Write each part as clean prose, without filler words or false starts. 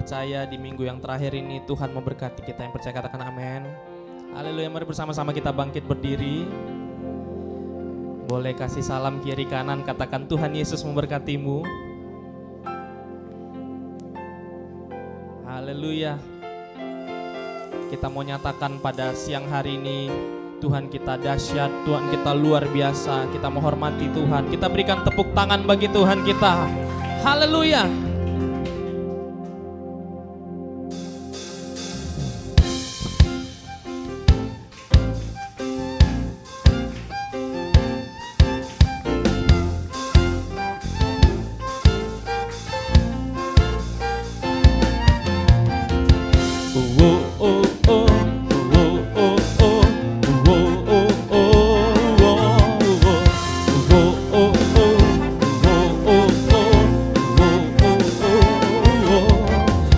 percaya di minggu yang terakhir ini Tuhan memberkati kita. Yang percaya katakan amin. Haleluya, mari bersama-sama kita bangkit berdiri. Boleh kasih salam kiri kanan, katakan Tuhan Yesus memberkatimu. Haleluya. Kita mau nyatakan pada siang hari ini, Tuhan kita dahsyat, Tuhan kita luar biasa. Kita menghormati Tuhan, kita berikan tepuk tangan bagi Tuhan kita. Haleluya.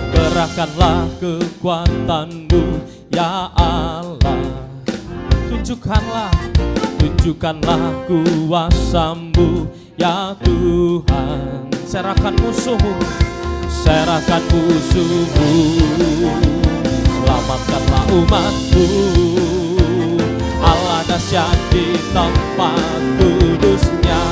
Kerahkanlah kekuatan-Mu ya Allah. Tunjukkanlah kuasa-Mu ya Tuhan. Serahkan musuh-Mu. Selamatkanlah umat-Mu. Allah dahsyat di tempat kudus-Nya.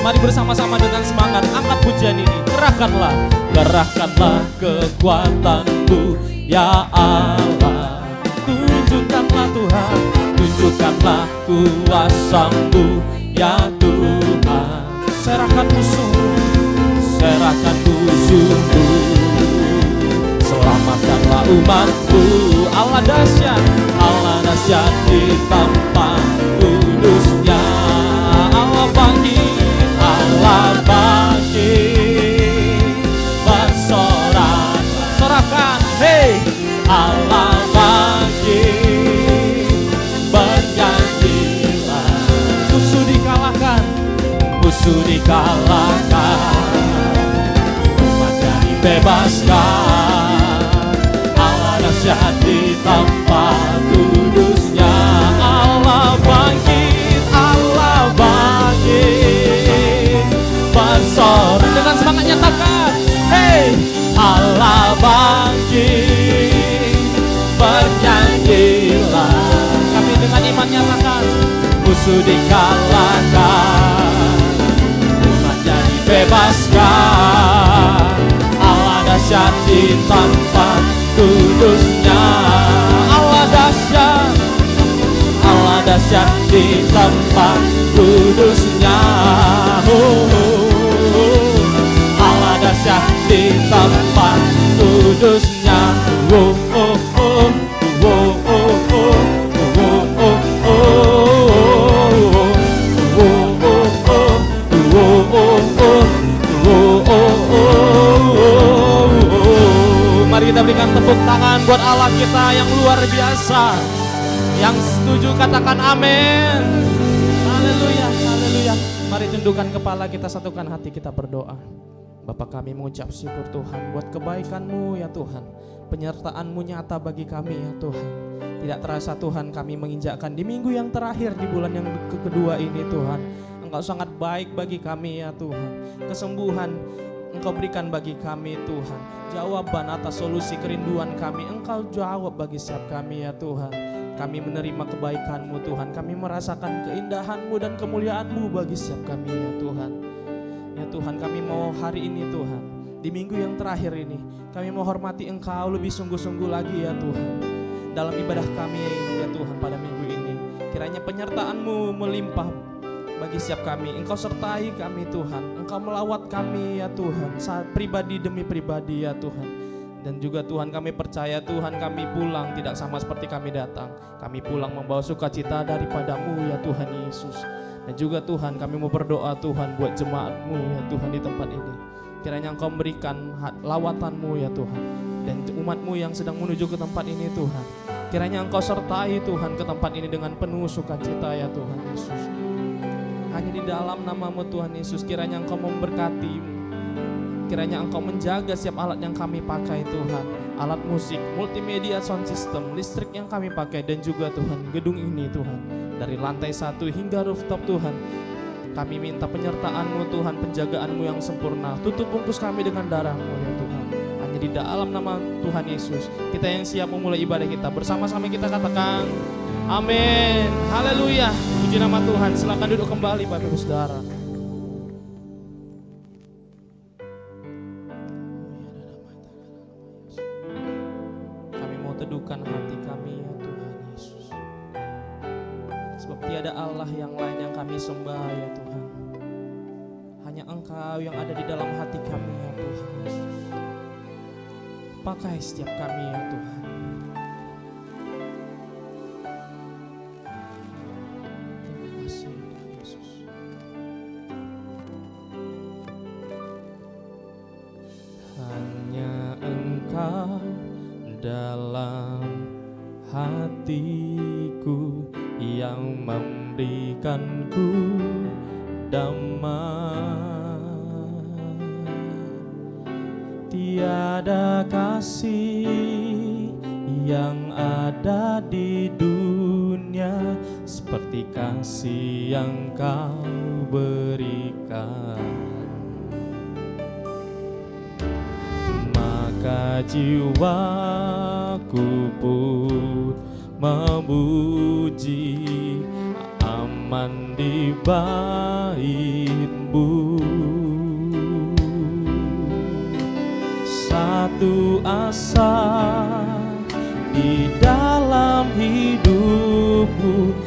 Mari bersama-sama dengan semangat angkat pujian ini. Kerahkanlah kekuatan-Mu ya Allah. Tunjukkanlah Tuhan, tunjukkanlah kuasa-Mu ya Tuhan. Serahkan musuh-Mu. Selamatkanlah umat-Mu. Allah dahsyat di tempat kudus-Nya. Allah bangkit bersorak. Sorakan, hey! Allah bangkit bernyanyilah. Musuh dikalahkan, umatnya dibebaskan. Allah dahsyat di tempat kudus-Nya. Allah bangkit bersorak. Dengan semangat nyatakan, hey! Allah bangkit bernyanyilah. Kami dengan iman nyatakan, musuh dikalahkan, umatnya dibebaskan. Allah dahsyat di tempat kudus-Nya. Allah dahsyat di tempat kudus-Nya. Allah dahsyat di tempat kudus-Nya. Mari kita berikan tepuk tangan buat Allah kita yang luar biasa. Yang setuju katakan amin. Haleluya, haleluya. Mari tundukkan kepala kita, satukan hati kita berdoa. Bapa, kami mengucap syukur Tuhan buat kebaikan-Mu ya Tuhan. Penyertaan-Mu nyata bagi kami ya Tuhan. Tidak terasa Tuhan kami menginjakkan di minggu yang terakhir, di bulan yang kedua ini Tuhan. Engkau sangat baik bagi kami ya Tuhan. Kesembuhan Engkau berikan bagi kami Tuhan. Jawaban atas solusi kerinduan kami Engkau jawab bagi setiap kami ya Tuhan. Kami menerima kebaikan-Mu Tuhan. Kami merasakan keindahan-Mu dan kemuliaan-Mu bagi setiap kami ya Tuhan. Ya Tuhan, kami mau hari ini Tuhan, di minggu yang terakhir ini, kami mau hormati Engkau lebih sungguh-sungguh lagi ya Tuhan. Dalam ibadah kami ya Tuhan pada minggu ini, kiranya penyertaan-Mu melimpah bagi setiap kami. Engkau sertai kami Tuhan. Engkau melawat kami ya Tuhan, saat pribadi demi pribadi ya Tuhan. Dan juga Tuhan, kami percaya Tuhan, kami pulang tidak sama seperti kami datang. Kami pulang membawa sukacita daripada-Mu ya Tuhan Yesus. Dan juga Tuhan, kami mau berdoa Tuhan buat jemaat-Mu ya Tuhan di tempat ini. Kiranya Engkau memberikan lawatan-Mu ya Tuhan. Dan umat-Mu yang sedang menuju ke tempat ini Tuhan, kiranya Engkau sertai Tuhan ke tempat ini dengan penuh sukacita ya Tuhan Yesus. Hanya di dalam nama-Mu Tuhan Yesus, kiranya Engkau memberkati. Kiranya Engkau menjaga setiap alat yang kami pakai Tuhan. Alat musik, multimedia, sound system, listrik yang kami pakai. Dan juga Tuhan, gedung ini Tuhan. dari lantai 1 hingga rooftop Tuhan. Kami minta penyertaan-Mu Tuhan, penjagaan-Mu yang sempurna. Tutup bungkus kami dengan darah-Mu ya Tuhan. Hanya di dalam nama Tuhan Yesus, kita yang siap memulai ibadah kita. Bersama-sama kita katakan, amin. Haleluya. Puji nama Tuhan. Silakan duduk kembali Bapak Ibu Saudara. Kami mau teduhkan hati kami ya Tuhan Yesus. Sebab tiada Allah yang lain yang kami sembah ya Tuhan. Hanya Engkau yang ada di dalam hati kami ya Tuhan Yesus. Pakai setiap kami ya Tuhan. Terima kasih Yesus. Hanya Engkau dalam hatiku yang memberikanku damai. Tiada kasih yang ada di dunia seperti kasih yang Kau berikan. Maka jiwaku pun memuji, aman di bait-Mu. Satu asa di dalam hidupku,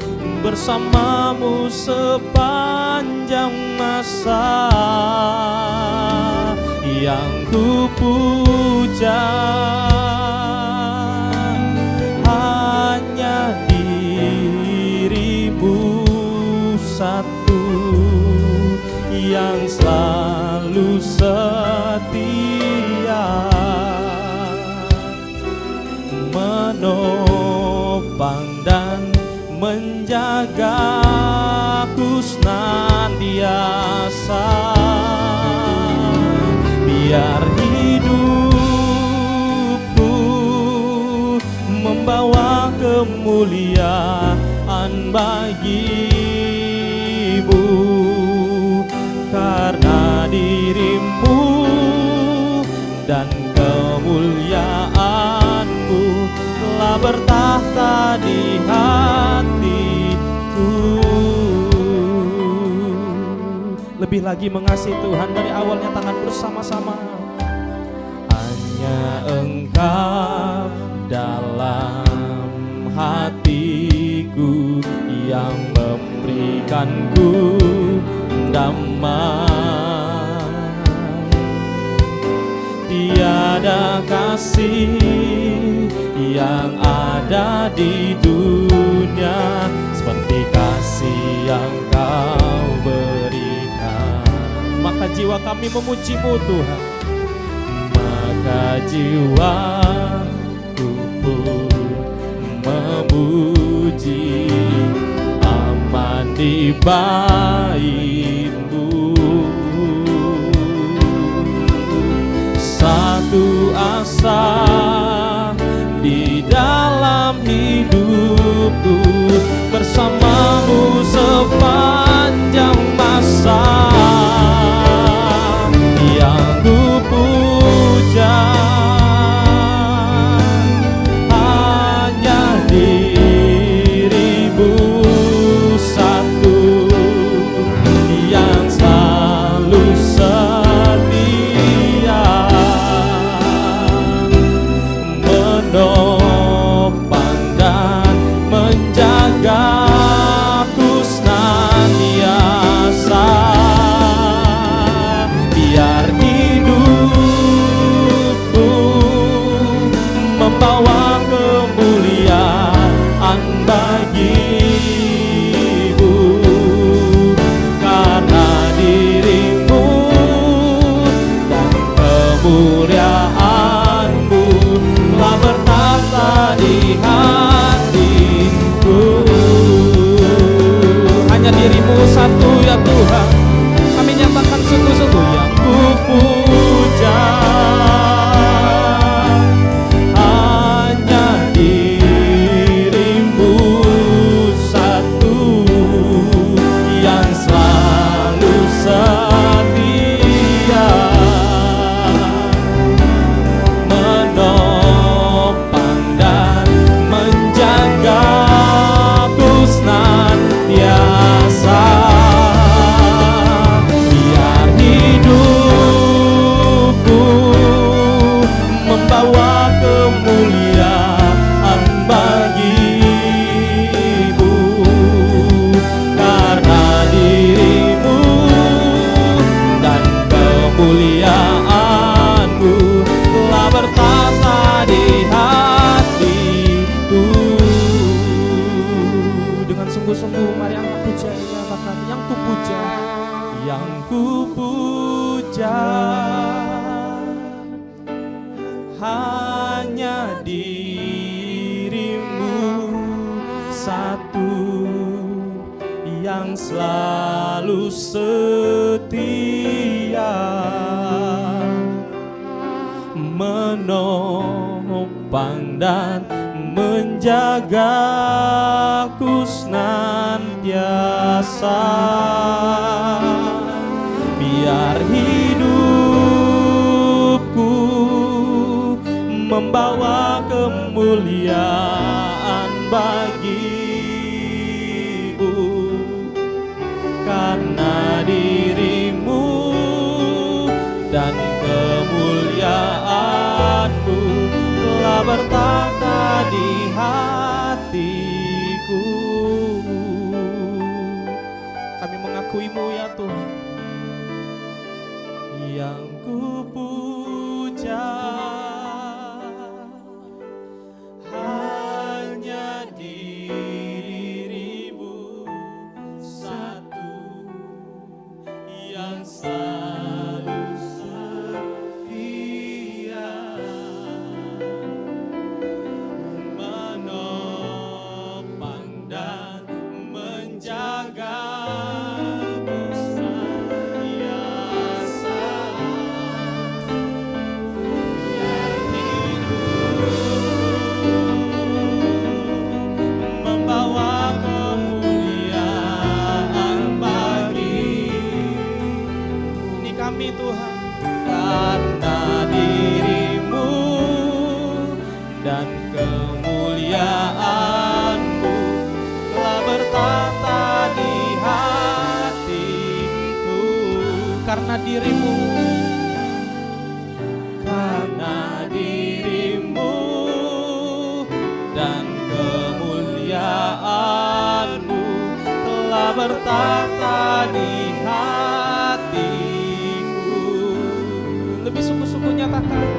bersama-Mu sepanjang masa. Yang ku puja hanya diri-Mu satu, yang selalu setia menopang dan menjagaku senantiasa. Biar hidupku membawa kemuliaan bagi-Mu, karena diri-Mu dan kemuliaan-Mu telah bertahta di hatiku. Lebih lagi mengasihi Tuhan dari awalnya tangan bersama-sama. Hanya Engkau dalam hatiku yang memberikanku damai. Tiada kasih yang ada di dunia seperti kasih yang Kau berikan. Maka jiwa kami memuji-Mu Tuhan. Maka jiwaku pun memuji, aman di bait-Mu. Satu asa di dalam hidupku, bersama-Mu sepanjang masa. Yang ku puja hanya diri-Mu satu, yang selalu setia sungguh-sungguh. Mari angkat pujiannya bahkan yang ku puja, yang ku puja hanya dirimu satu yang selalu setia menopang dan menjagaku senantiasa. Biar hidupku membawa kemuliaan bagimu, karena dirimu dan kemuliaanmu telah bertata di hatiku. Kami mengakuimu ya Tuhan, yang ku puja hanya dirimu satu yang selalu setia menopang dan menjagaku senantiasa. Biar hidupku membawa kemuliaan bagi ini kami Tuhan, karena dirimu dan kemuliaanmu telah bertata di hatiku. Karena dirimu, karena dirimu dan kemuliaanmu telah bertata di hatiku. Lebih sungguh-sungguh nyatakan,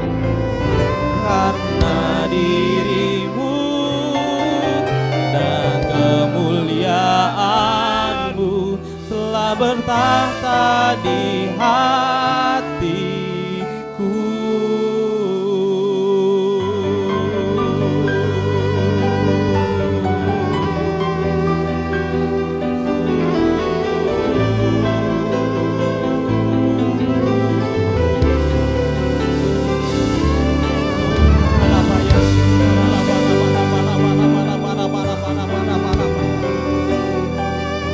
karena dirimu dan kemuliaanmu telah bertata di hatiku.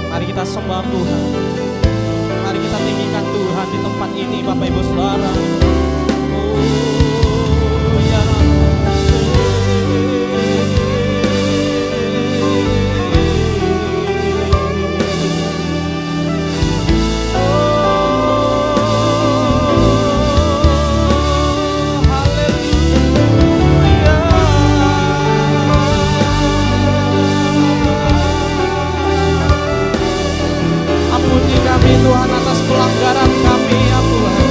Mari kita sembah Tuhan. Mari kita tinggikan Tuhan di tempat ini, Bapak Ibu Saudara. Oh ya Tuhan atas pelanggaran kami ya Tuhan,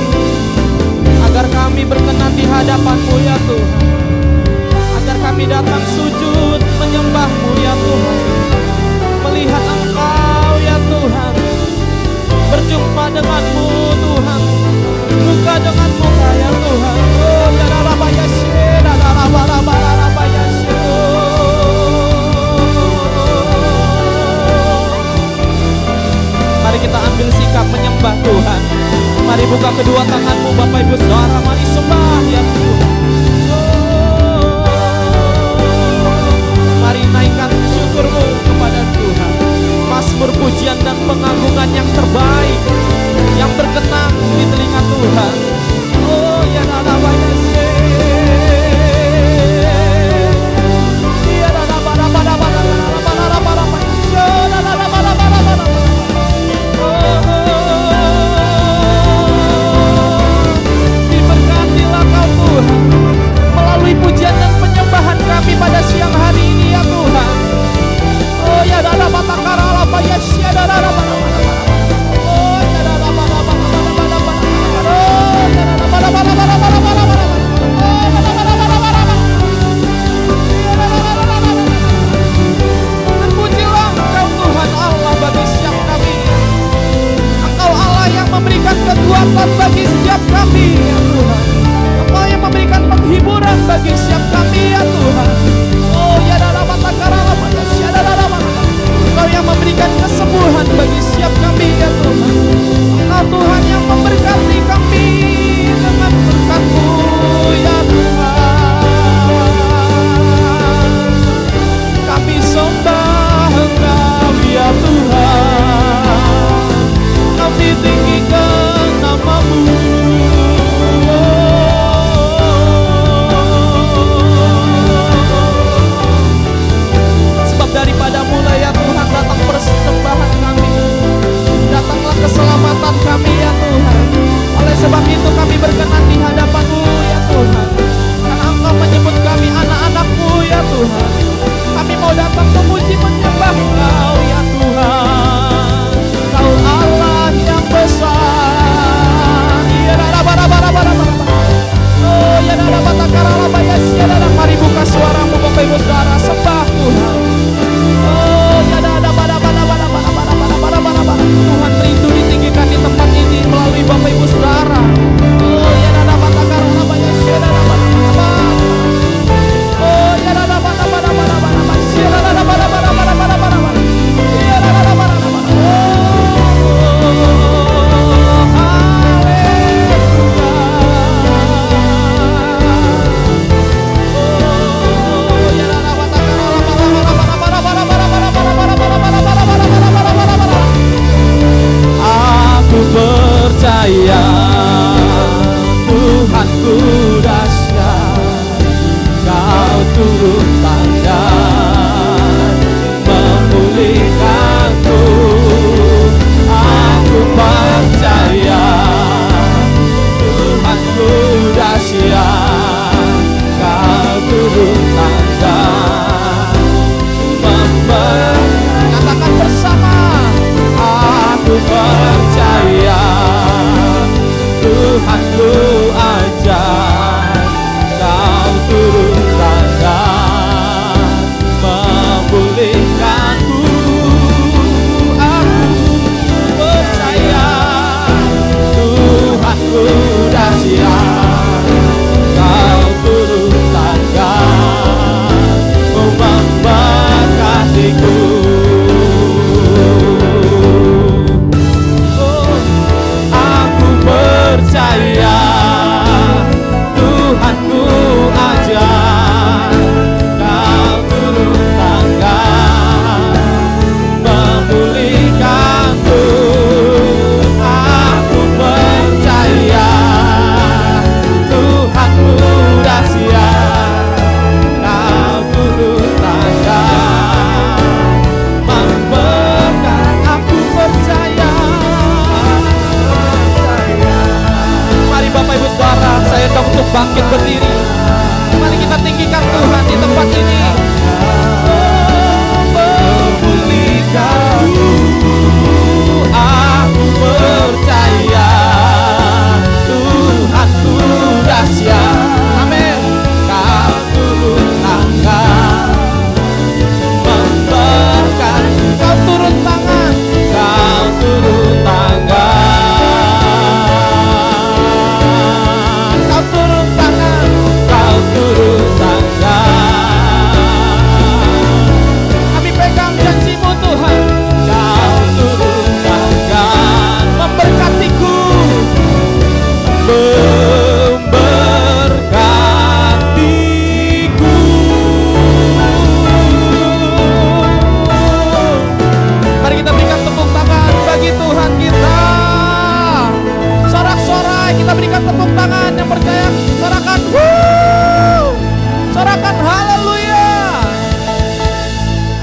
agar kami berkenan di hadapan-Mu ya Tuhan, agar kami datang sujud menyembah-Mu ya Tuhan, melihat Engkau ya Tuhan, berjumpa dengan-Mu Tuhan, muka dengan muka ya Tuhan. Oh ya Rabba Yasir, Rabba Yasir. Mari kita ambil sikap menyembah Tuhan. Mari buka kedua tanganmu Bapak Ibu Saudara, mari sembah ya Tuhan. Mari naikkan syukurmu kepada Tuhan. Mazmur pujian dan pengagungan yang terbaik, yang berkenan di telinga Tuhan. Oh ya Rabba Yasir. Ya Rabba diberkatilah Kau Tuhan melalui pujian dan penyembahan kami pada siang hari ini ya Tuhan. Oh ya Rabba Takara Rabba Yasya Rabba. Oh percaya Tuhan ku ajar Kau turun tangan memulihkanku. Aku percaya Tuhan ku dahsyat Kau turun tangan memberkatiku. Percaya Tuhan ku ajar Kau turun tangan memulihkanku. Aku percaya Tuhan ku dahsyat Kau turun tangan memberkati. Aku percaya. Mari Bapak Ibu Saudara, saya undang untuk bangkit berdiri. Mari kita tinggikan Tuhan di tempat ini. Memulihkanku, aku percaya Tuhan ku dahsyat. Amin. Kau turun tangan memberkati. Kau turun tangan, kau turun tangan. Turun tangan, kami pegang janji-Mu Tuhan. Kau turun tangan memberkatiku, memberkatiku. Mari kita berikan tepuk tangan bagi Tuhan kita. Sorak-sorai kita berikan tepuk tangan yang percaya. Sorakan, sorakan haleluya.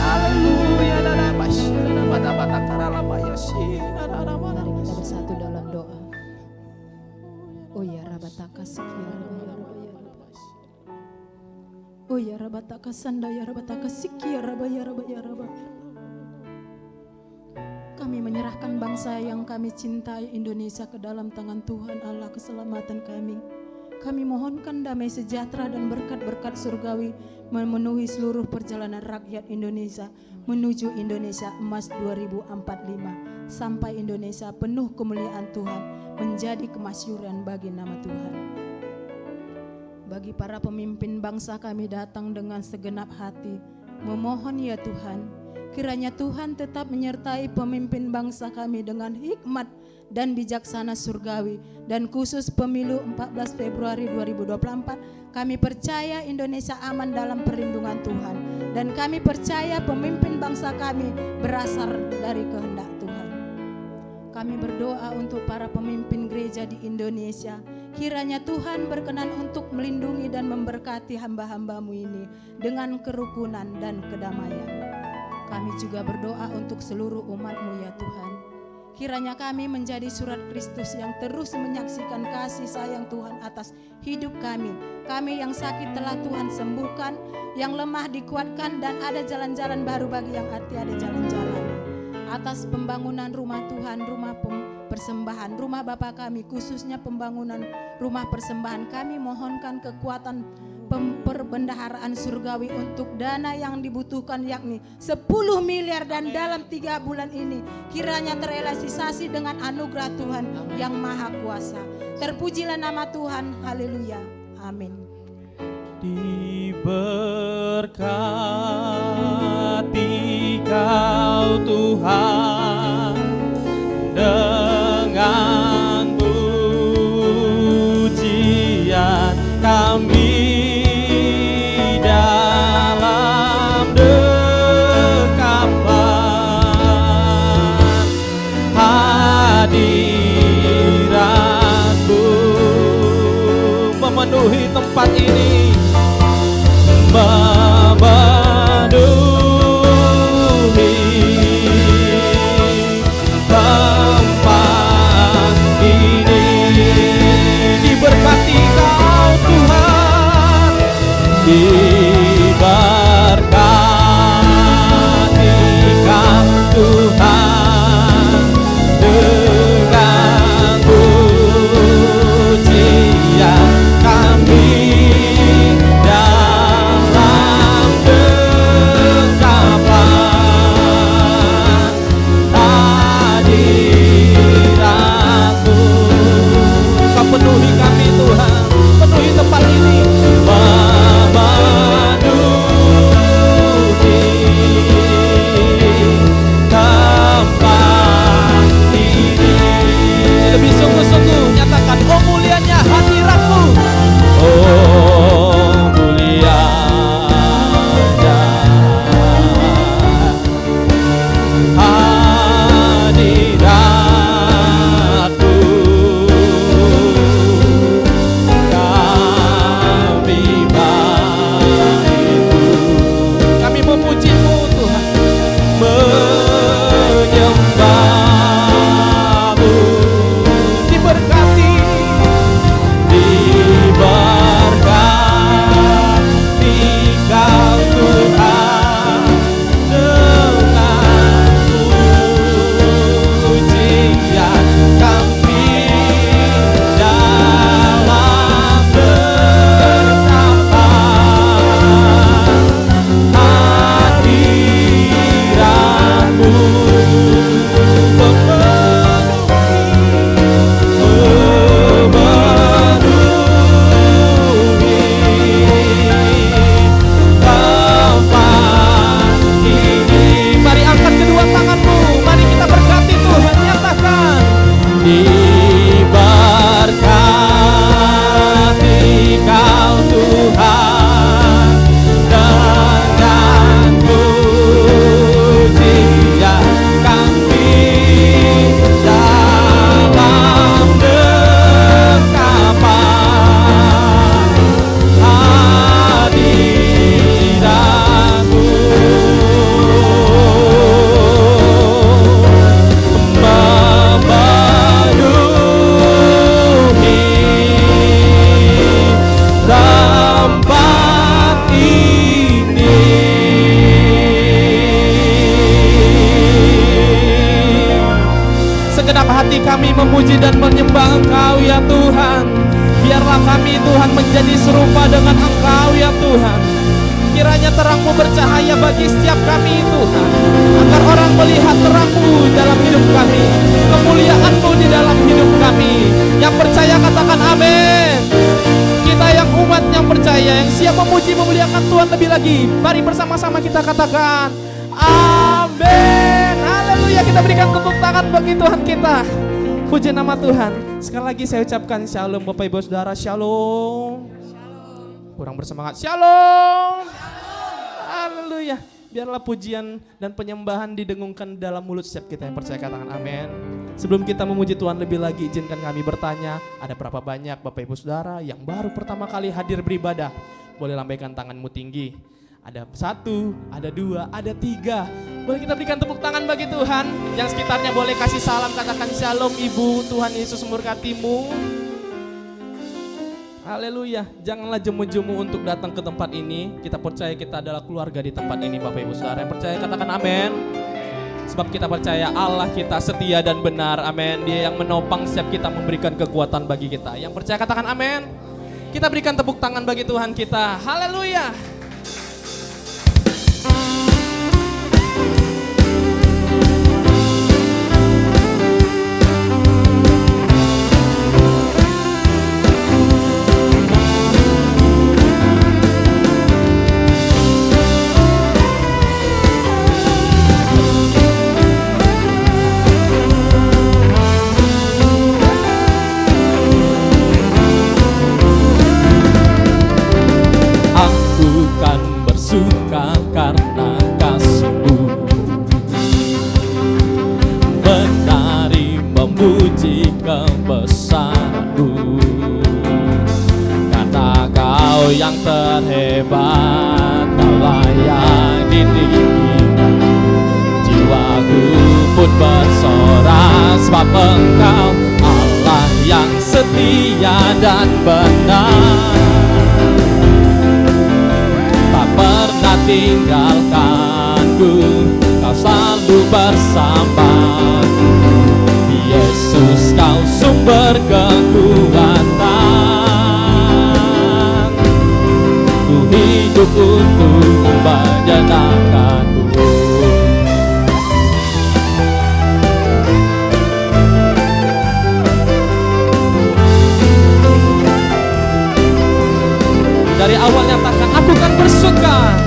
Haleluya. Mari kita bersatu dalam doa. Oh ya rabataka sikia oh ya rabataka sanda ya rabataka sikia rabaya rabaya rabaya. Kami menyerahkan bangsa yang kami cintai Indonesia ke dalam tangan Tuhan Allah keselamatan kami. Kami mohonkan damai sejahtera dan berkat-berkat surgawi memenuhi seluruh perjalanan rakyat Indonesia menuju Indonesia emas 2045 sampai Indonesia penuh kemuliaan Tuhan menjadi kemasyhuran bagi nama Tuhan. Bagi para pemimpin bangsa kami datang dengan segenap hati memohon ya Tuhan, kiranya Tuhan tetap menyertai pemimpin bangsa kami dengan hikmat dan bijaksana surgawi, dan khusus pemilu 14 Februari 2024 kami percaya Indonesia aman dalam perlindungan Tuhan, dan kami percaya pemimpin bangsa kami berasal dari kehendak Tuhan. Kami berdoa untuk para pemimpin gereja di Indonesia, kiranya Tuhan berkenan untuk melindungi dan memberkati hamba-hamba-Mu ini dengan kerukunan dan kedamaian. Kami juga berdoa untuk seluruh umat-Mu ya Tuhan. Kiranya kami menjadi surat Kristus yang terus menyaksikan kasih sayang Tuhan atas hidup kami. Kami yang sakit telah Tuhan sembuhkan, yang lemah dikuatkan, dan ada jalan-jalan baru bagi yang tiada jalan-jalan. Atas pembangunan rumah Tuhan, rumah persembahan, rumah Bapa kami, khususnya pembangunan rumah persembahan, kami mohonkan kekuatan perbendaharaan surgawi untuk dana yang dibutuhkan, yakni 10 miliar, dan dalam 3 bulan ini kiranya terrealisasi dengan anugerah Tuhan yang maha kuasa. Terpujilah nama Tuhan, haleluya, amin. Diberkati Kau Tuhan dengan pujian kami dalam dekapan hadirat-Mu memenuhi tempat ini, memenuhi tempat ini. Diberkati Kau Tuhan, diberkati Kau Tuhan segenap hati kami memuji dan menyembah Engkau ya Tuhan. Biarlah kami Tuhan menjadi serupa dengan Engkau ya Tuhan. Kiranya terang-Mu bercahaya bagi setiap kami Tuhan, agar orang melihat terang-Mu dalam hidup kami, kemuliaan-Mu di dalam hidup kami. Yang percaya katakan amin. Kita yang umat yang percaya, yang siap memuji memuliakan Tuhan lebih lagi, mari bersama-sama kita katakan amin. Haleluya. Kita berikan tepuk tangan bagi Tuhan kita. Puji nama Tuhan. Sekali lagi saya ucapkan shalom Bapak Ibu Saudara, shalom. Kurang bersemangat, shalom. Haleluya. Biarlah pujian dan penyembahan didengungkan dalam mulut setiap kita yang percaya, katakan amin. Sebelum kita memuji Tuhan lebih lagi, izinkan kami bertanya, ada berapa banyak Bapak Ibu Saudara yang baru pertama kali hadir beribadah? Boleh lambaikan tanganmu tinggi. Ada 1, ada 2, ada 3. Boleh kita berikan tepuk tangan bagi Tuhan. Yang sekitarnya boleh kasih salam, katakan shalom Ibu, Tuhan Yesus memberkatimu. Haleluya. Janganlah jemu-jemu untuk datang ke tempat ini. Kita percaya kita adalah keluarga di tempat ini Bapak Ibu Saudara. Yang percaya katakan amin. Sebab kita percaya Allah kita setia dan benar, amin. Dia yang menopang setiap kita, memberikan kekuatan bagi kita. Yang percaya katakan amin. Kita berikan tepuk tangan bagi Tuhan kita. Haleluya. Suka karena kasih-Mu, menari memuji kebesaran-Mu, karena Kau yang terhebat, Kau yang ditinggikan. Jiwaku pun bersorak sebab Engkau Allah yang setia dan benar. Pernah tinggalkanku, Kau selalu bersamaku. Yesus, Kau sumber kekuatan. Ku hidup untuk menyenangkan-Mu. Dari awal nyatakan, aku kan bersuka.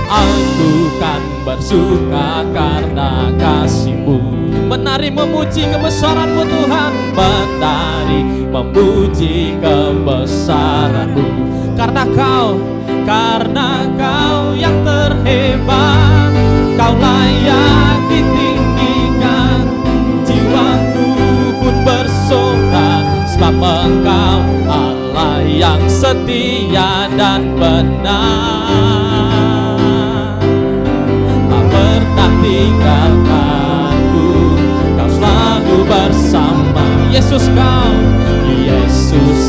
Aku kan bersuka karena kasih-Mu. Menari memuji kebesaran-Mu Tuhan. Menari memuji kebesaran-Mu. Karena Kau yang terhebat. Kau layak ditinggikan. Jiwaku pun bersorak sebab Engkau Allah yang setia dan benar. Tak pernah tinggalkanku, Kau selalu bersama. Yesus,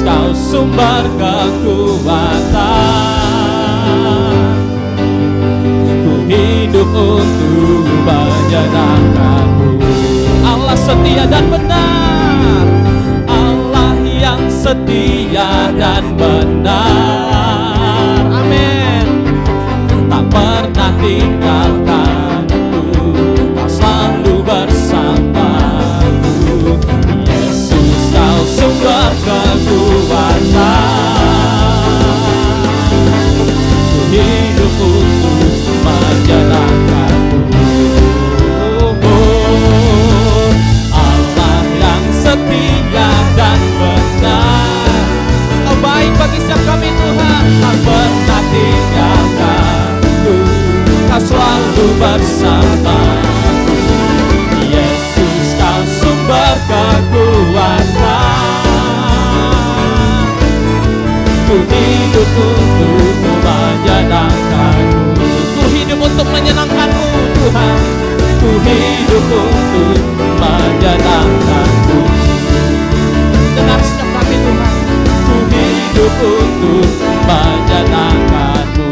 Kau sumber kekuatan. Ku hidup untuk menyenangkan-Mu. Allah setia dan benar, Allah yang setia dan benar, amin. Tak pernah tinggalkanku, Kau selalu bersamaku. Yesus, Kau sumber kekuatan. Ku hidup untuk menyenangkan-Mu. Allah yang setia dan benar. Kau baik bagi setiap kami Tuhan. Tak pernah tinggalkanku, Kau selalu bersamaku. Yesus, Kau sumber kekuatan. Ku hidup untuk menyenangkan-Mu. Ku hidup untuk menyenangkan-Mu Tuhan. Ku hidup untuk menyenangkan-Mu. Dengar setiap kami Tuhan. Ku hidup untuk menyenangkan-Mu.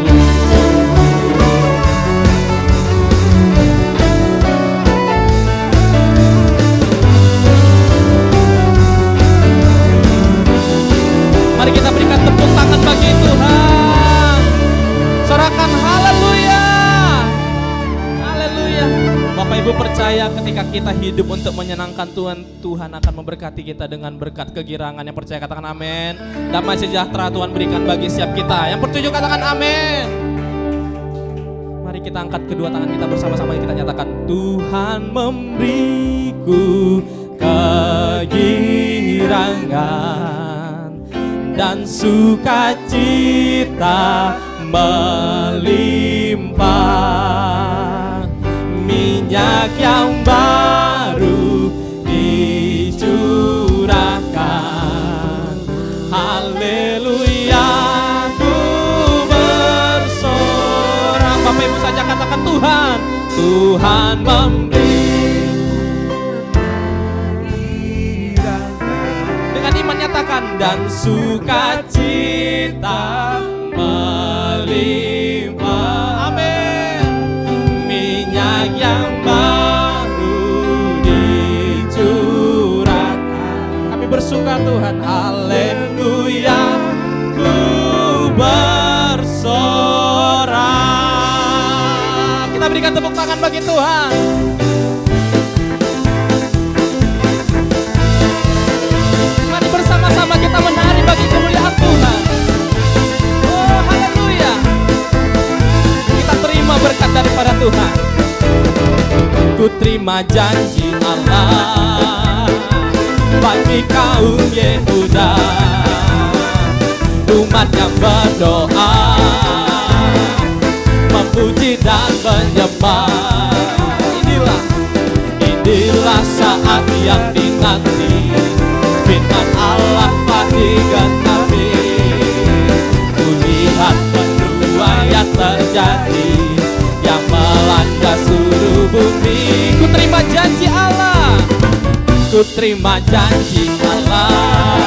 percaya ketika kita hidup untuk menyenangkan Tuhan, Tuhan akan memberkati kita dengan berkat kegirangan. Yang percaya katakan amin. Damai sejahtera Tuhan berikan bagi setiap kita. Yang percaya katakan amin. Mari kita angkat kedua tangan kita bersama-sama, kita nyatakan, Tuhan memberiku kegirangan dan sukacita melimpah, minyak yang baru dicurahkan, haleluya, ku bersorak. Bapak Ibu saja katakan, Tuhan, Tuhan memberi. Dengan iman nyatakan, dan sukacita melimpah, amin, minyak yang baru dicurahkan. Kami bersuka Tuhan, haleluya, ku bersorak. Kita berikan tepuk tangan bagi Tuhan. Mari bersama-sama kita menari bagi kemuliaan Tuhan. Oh haleluya, kita terima berkat daripada Tuhan. Ku terima janji Allah bagi kaum Yehuda, umat yang berdoa, memuji dan menyembah. Inilah saat yang dinanti, firman Allah pasti genapi. Kulihat penuaian terjadi yang melanda seluruh bumi. Ku terima janji Allah, ku terima janji Allah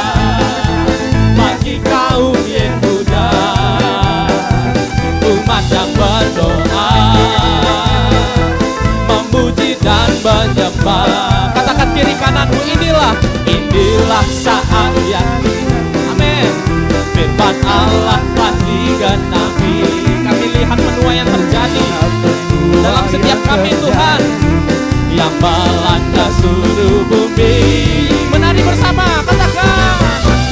bagi kaum Yehuda, umat yang berdoa, memuji dan menyembah. Katakan kiri kananmu, inilah saat yang, amin, firman Allah pasti genapi. Kami lihat penuaian terjadi dalam setiap kami Tuhan, yang melanda seluruh bumi. Menari bersama, katakan,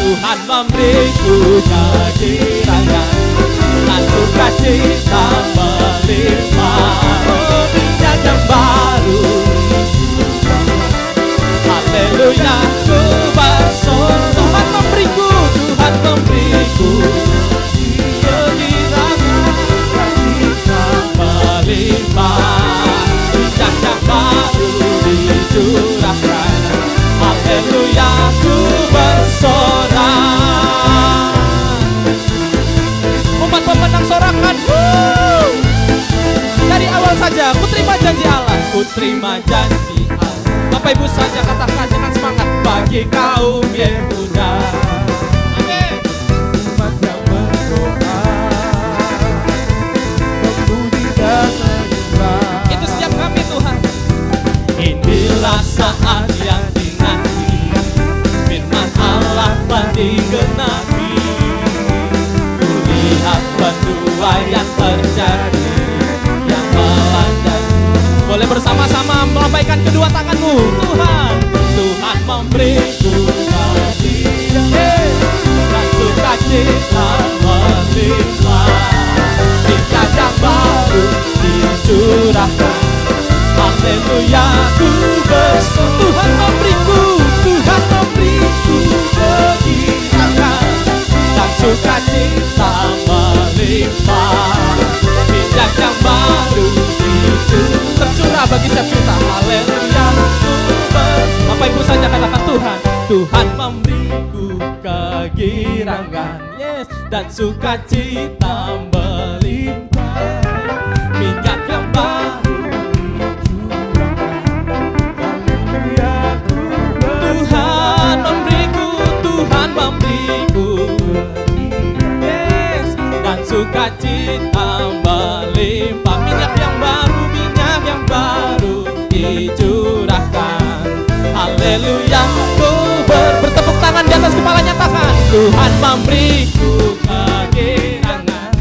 Tuhan memberiku kegirangan dan sukacita melimpah, oh minyak yang baru, haleluya, ku bersorak. Tuhan memberiku kegirangan melimpah, minyak yang baru dicurahkan, haleluya, ku bersorak. Umat pemenang sorakan, dari awal saja, ku terima janji Allah, ku terima janji Allah. Bapak Ibu saja katakan dengan semangat, bagi kaum Yehuda, amin, umat yang berdoa, memuji dan menyembah. Itu setiap kami Tuhan. Inilah saat yang dinanti, firman Allah pasti genapi. Kulihat penuaian terjadi yang melanda. Boleh bersama-sama melambaikan kedua tanganmu. Tuhan memberiku kegirangan dan sukacita melimpah, minyak yang baru dicurahkan, haleluya, ku bersorak. Tuhan memberiku kegirangan dan sukacita melimpah, minyak yang baru tercurah bagi setiap kita, haleluya. Bapak Ibu saja katakan, Tuhan memberiku kegirangan, yes, dan sukacita melimpah, minyak yang baru, Tuhan memberiku, yes, dan sukacita melimpah, minyak yang baru dicurahkan, haleluya. Bertepuk tangan di atas kepala, nyatakan, Tuhan memberiku kegirangan,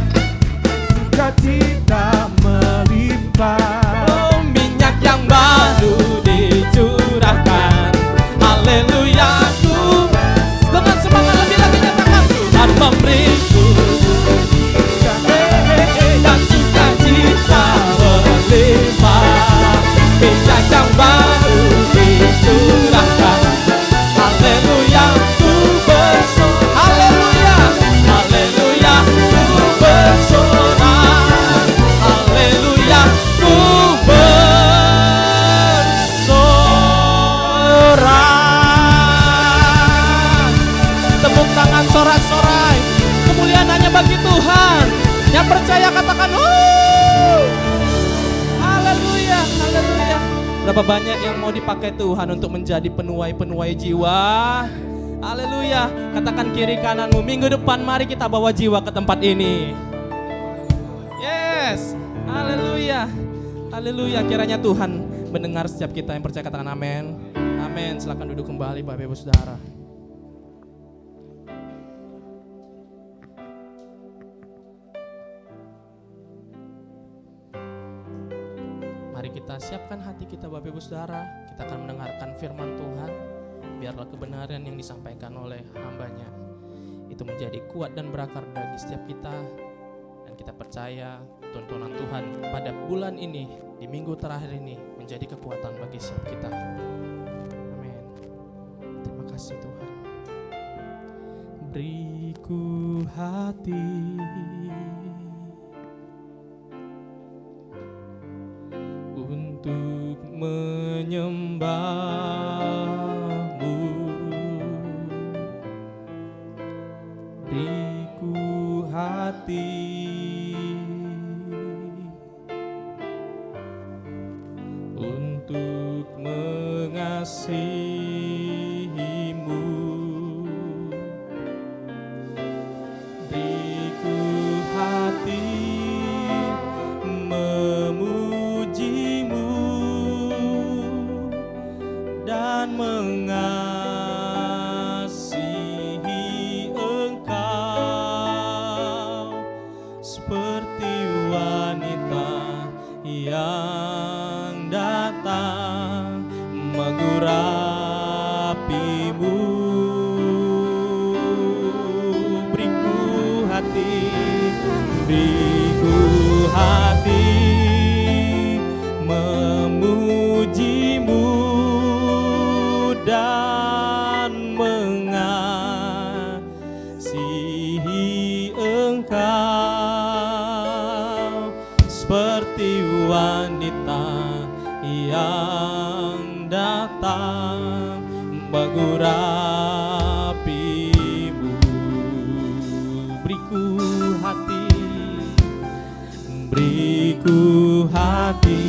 sukacita melimpah, oh minyak yang baru Berapa banyak yang mau dipakai Tuhan untuk menjadi penuai-penuai jiwa? Haleluya. Katakan kiri kananmu, minggu depan mari kita bawa jiwa ke tempat ini. Yes. Haleluya. Haleluya. Kiranya Tuhan mendengar setiap kita yang percaya, katakan amin. Amin. Silakan duduk kembali Bapak Ibu Saudara. Mari kita siapkan hati kita Bapak Ibu Saudara. Kita akan mendengarkan firman Tuhan. Biarlah kebenaran yang disampaikan oleh hamba-Nya itu menjadi kuat dan berakar bagi setiap kita. Dan kita percaya tuntunan Tuhan pada bulan ini, di minggu terakhir ini, menjadi kekuatan bagi setiap kita. Amin. Terima kasih Tuhan. Beriku hati untuk menyembah-Mu, beriku hati untuk mengasihi-Mu, beriku hati memuji-Mu dan mengasihi Engkau seperti wanita yang datang mengurapi-Mu. Beriku hati, beriku hati memuji-Mu dan mengasihi Engkau seperti wanita yang datang mengurapi-Mu. Beriku hati, beriku hati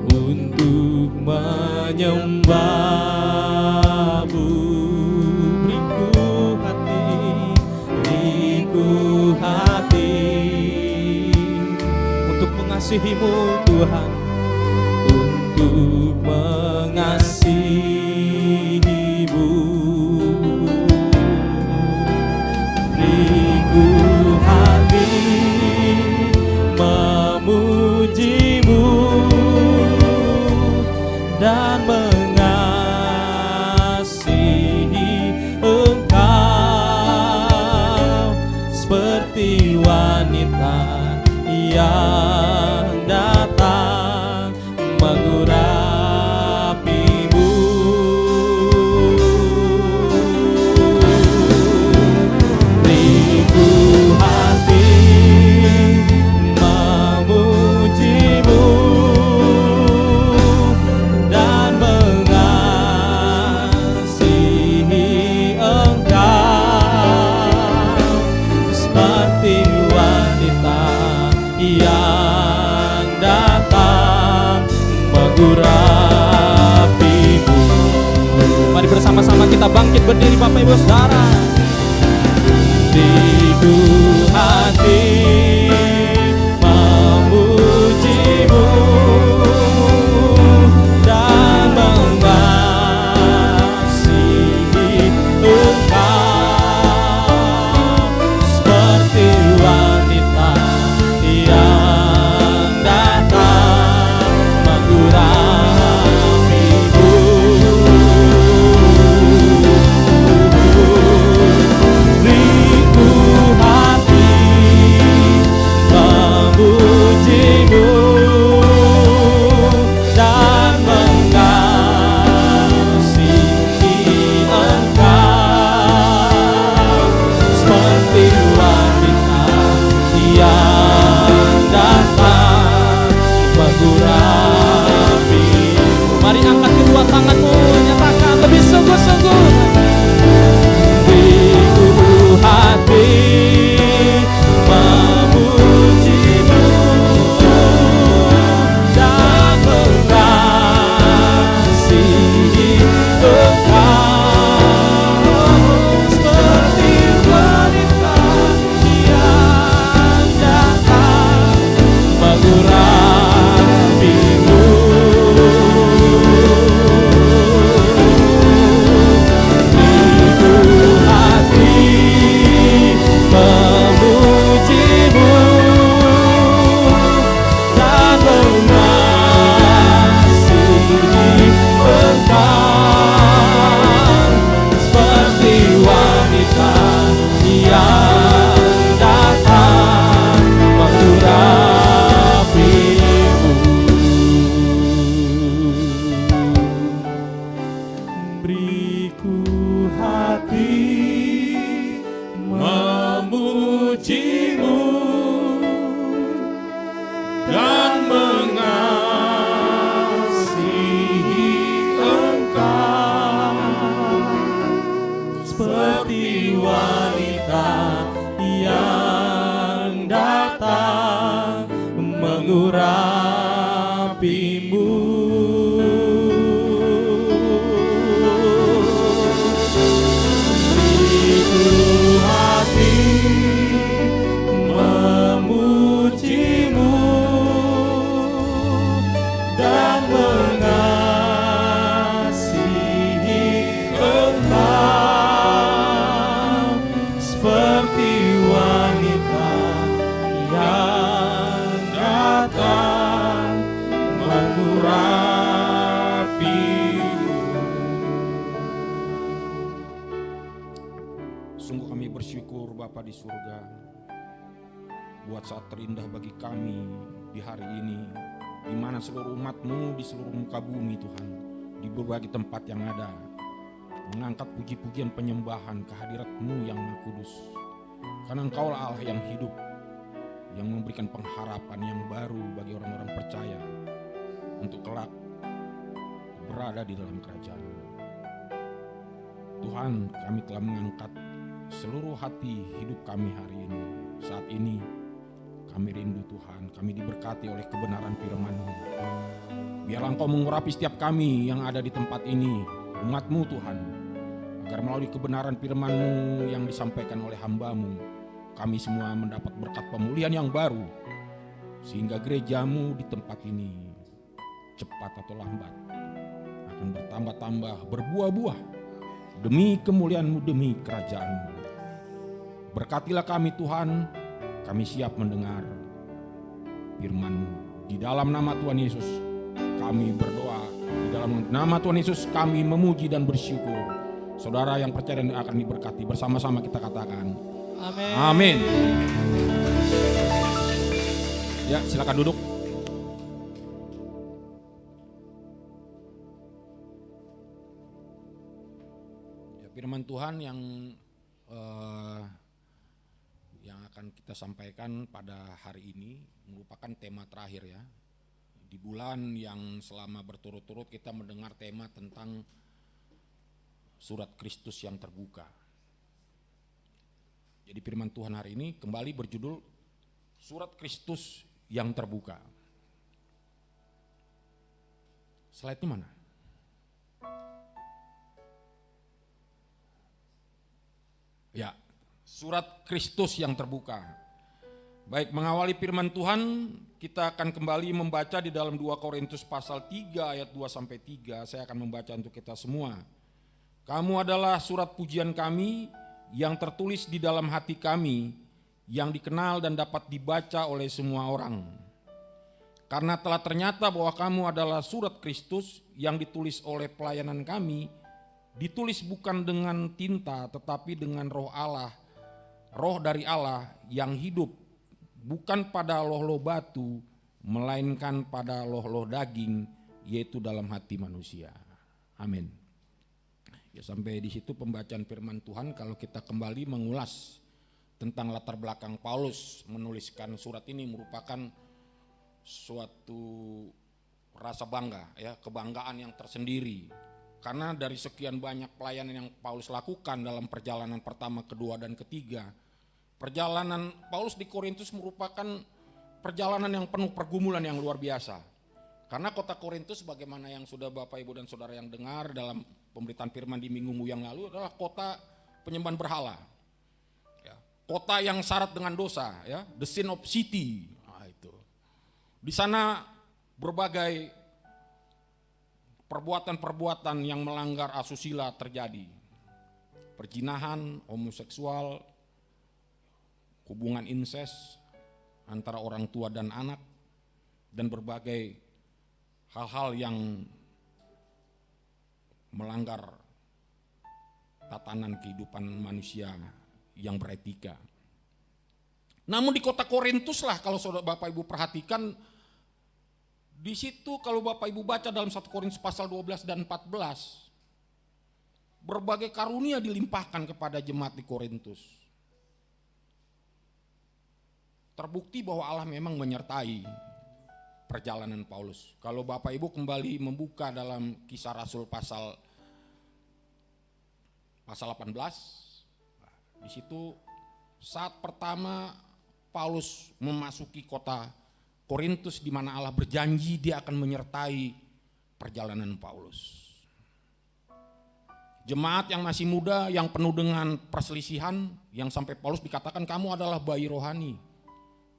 untuk menyembah-Mu. Beriku hati, beriku hati untuk mengasihi-Mu Tuhan, untuk mengasihi-Mu. Beriku hati memuji-Mu dan mengasihi Engkau seperti wanita yang datang mengurapi-Mu. Beriku hati memuji-Mu dan mengasihi Engkau seperti wanita yang datang mengurapi-Mu. Mari bersama-sama kita bangkit berdiri Bapak Ibu Saudara. Beriku hati memuji-Mu dan mengasihi Engkau seperti wanita yang datang mengurapi-Mu. Beriku hati memuji-Mu dan mengasihi Engkau seperti wanita yang datang mengurapi-Mu. Mari angkat kedua tanganmu, nyatakan lebih sungguh-sungguh. Beriku hati memuji-Mu mengasihi Engkau seperti wanita yang datang mengurapimu. Sungguh kami bersyukur Bapa di surga buat saat terindah bagi kami di hari ini, di mana seluruh umat-Mu di seluruh muka bumi Tuhan, di berbagai tempat yang ada, mengangkat puji-pujian penyembahan kehadirat-Mu yang Maha Kudus. Karena Engkaulah Allah yang hidup, yang memberikan pengharapan yang baru bagi orang-orang percaya untuk kelak berada di dalam kerajaan. Tuhan, kami telah mengangkat seluruh hati hidup kami hari ini. Saat ini kami rindu Tuhan, kami diberkati oleh kebenaran firman-Mu. Biarlah Engkau mengurapi setiap kami yang ada di tempat ini, umat-Mu Tuhan, agar melalui kebenaran firman-Mu yang disampaikan oleh hamba-Mu, kami semua mendapat berkat pemulihan yang baru, sehingga gereja-Mu di tempat ini cepat atau lambat akan bertambah-tambah, berbuah-buah demi kemuliaan-Mu, demi kerajaan-Mu. Berkatilah kami Tuhan, kami siap mendengar firman-Mu. Di dalam nama Tuhan Yesus kami berdoa, di dalam nama Tuhan Yesus kami memuji dan bersyukur. Saudara yang percaya dan akan diberkati, bersama-sama kita katakan Amin. amin. Ya, silakan duduk. Ya, firman Tuhan yang akan kita sampaikan pada hari ini merupakan tema terakhir ya. Di bulan yang selama berturut-turut kita mendengar tema tentang surat Kristus yang terbuka. Jadi firman Tuhan hari ini kembali berjudul Surat Kristus yang terbuka. Slide-nya mana? Ya, Surat Kristus yang terbuka. Baik, mengawali firman Tuhan, kita akan kembali membaca di dalam 2 Korintus pasal 3 ayat 2-3. Saya akan membaca untuk kita semua. Kamu adalah surat pujian kami yang tertulis di dalam hati kami, yang dikenal dan dapat dibaca oleh semua orang. Karena telah ternyata bahwa kamu adalah surat Kristus yang ditulis oleh pelayanan kami, ditulis bukan dengan tinta tetapi dengan roh Allah, roh dari Allah yang hidup, bukan pada loh-loh batu, melainkan pada loh-loh daging, yaitu dalam hati manusia. Amin. Ya, sampai di situ pembacaan firman Tuhan. Kalau kita kembali mengulas tentang latar belakang Paulus menuliskan surat ini, merupakan suatu rasa bangga, ya, kebanggaan yang tersendiri. Karena dari sekian banyak pelayanan yang Paulus lakukan dalam perjalanan pertama, kedua, dan ketiga, perjalanan Paulus di Korintus merupakan perjalanan yang penuh pergumulan yang luar biasa. Karena kota Korintus, bagaimana yang sudah Bapak Ibu dan Saudara yang dengar dalam pemberitaan firman di minggu yang lalu, adalah kota penyembahan berhala, ya, kota yang syarat dengan dosa, ya, the sin of city. Nah, itu di sana berbagai perbuatan-perbuatan yang melanggar asusila terjadi, perzinahan, homoseksual, hubungan incest antara orang tua dan anak, dan berbagai hal-hal yang melanggar tatanan kehidupan manusia yang beretika. Namun di kota Korintus lah, kalau saudara Bapak Ibu perhatikan, di situ kalau Bapak Ibu baca dalam 1 Korintus pasal 12 dan 14, berbagai karunia dilimpahkan kepada jemaat di Korintus. Terbukti bahwa Allah memang menyertai perjalanan Paulus. Kalau Bapak Ibu kembali membuka dalam Kisah Rasul pasal 18, di situ saat pertama Paulus memasuki kota Korintus, di mana Allah berjanji dia akan menyertai perjalanan Paulus. Jemaat yang masih muda, yang penuh dengan perselisihan, yang sampai Paulus dikatakan kamu adalah bayi rohani.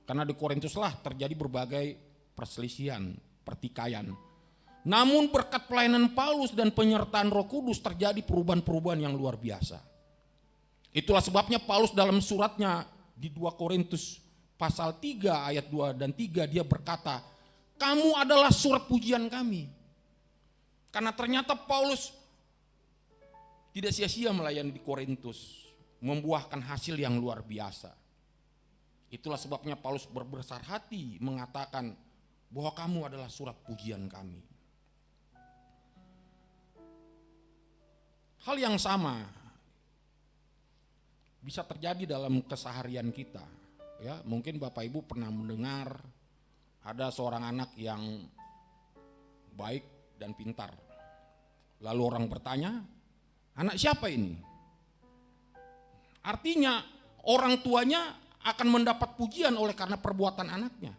Karena di Korintuslah terjadi berbagai perselisihan, pertikaian. Namun berkat pelayanan Paulus dan penyertaan Roh Kudus terjadi perubahan-perubahan yang luar biasa. Itulah sebabnya Paulus dalam suratnya di 2 Korintus pasal 3 ayat 2 dan 3 dia berkata, kamu adalah surat pujian kami. Karena ternyata Paulus tidak sia-sia melayani di Korintus, membuahkan hasil yang luar biasa. Itulah sebabnya Paulus berbesar hati mengatakan bahwa kamu adalah surat pujian kami. Hal yang sama bisa terjadi dalam keseharian kita. Ya, mungkin Bapak Ibu pernah mendengar ada seorang anak yang baik dan pintar. Lalu orang bertanya, anak siapa ini? Artinya orang tuanya akan mendapat pujian oleh karena perbuatan anaknya.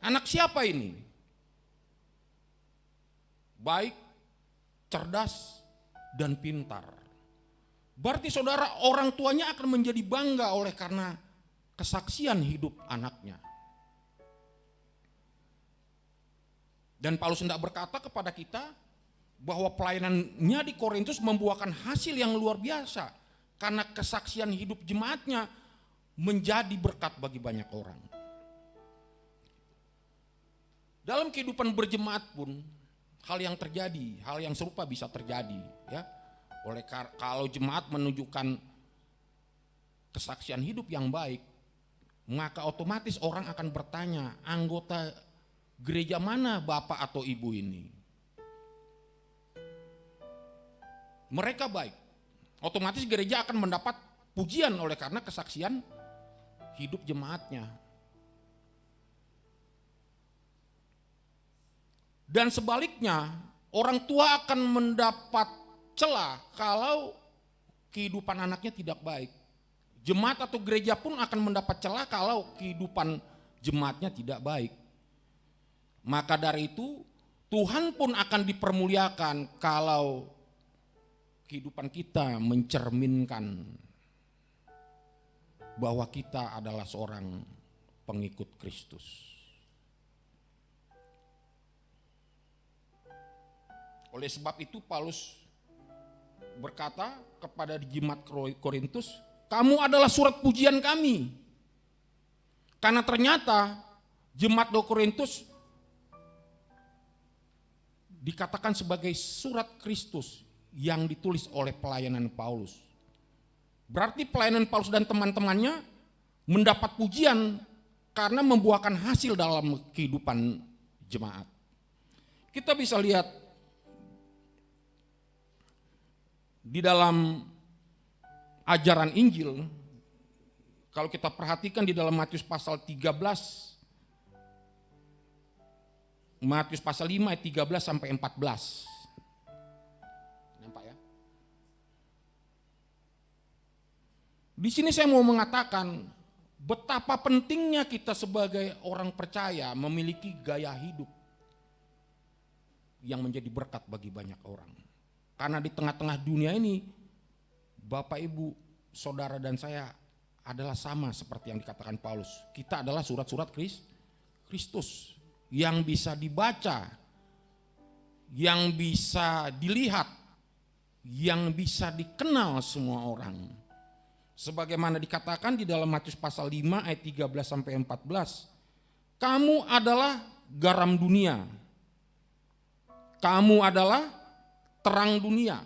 Anak siapa ini? Baik, cerdas, dan pintar. Berarti saudara, orang tuanya akan menjadi bangga oleh karena kesaksian hidup anaknya. Dan Paulus hendak berkata kepada kita bahwa pelayanannya di Korintus membuahkan hasil yang luar biasa karena kesaksian hidup jemaatnya menjadi berkat bagi banyak orang. Dalam kehidupan berjemaat pun hal yang terjadi, hal yang serupa bisa terjadi, ya. Kalau jemaat menunjukkan kesaksian hidup yang baik, maka otomatis orang akan bertanya, anggota gereja mana bapak atau ibu ini? Mereka baik, otomatis gereja akan mendapat pujian oleh karena kesaksian hidup jemaatnya. Dan sebaliknya, orang tua akan mendapat celah kalau kehidupan anaknya tidak baik. Jemaat atau gereja pun akan mendapat celah kalau kehidupan jemaatnya tidak baik. Maka dari itu, Tuhan pun akan dipermuliakan kalau kehidupan kita mencerminkan bahwa kita adalah seorang pengikut Kristus. Oleh sebab itu Paulus berkata kepada jemaat Korintus, kamu adalah surat pujian kami. Karena ternyata jemaat Korintus dikatakan sebagai surat Kristus yang ditulis oleh pelayanan Paulus. Berarti pelayanan Paulus dan teman-temannya mendapat pujian karena membuahkan hasil dalam kehidupan jemaat. Kita bisa lihat di dalam ajaran Injil, kalau kita perhatikan di dalam Matius pasal 13, Matius pasal 5 ayat 13 sampai 14. Nampak ya? Di sini saya mau mengatakan betapa pentingnya kita sebagai orang percaya memiliki gaya hidup yang menjadi berkat bagi banyak orang. Karena di tengah-tengah dunia ini, Bapak, Ibu, Saudara dan saya adalah sama seperti yang dikatakan Paulus. Kita adalah surat-surat Kristus yang bisa dibaca, yang bisa dilihat, yang bisa dikenal semua orang. Sebagaimana dikatakan di dalam Matius pasal 5 ayat 13 sampai 14, kamu adalah garam dunia. Kamu adalah terang dunia.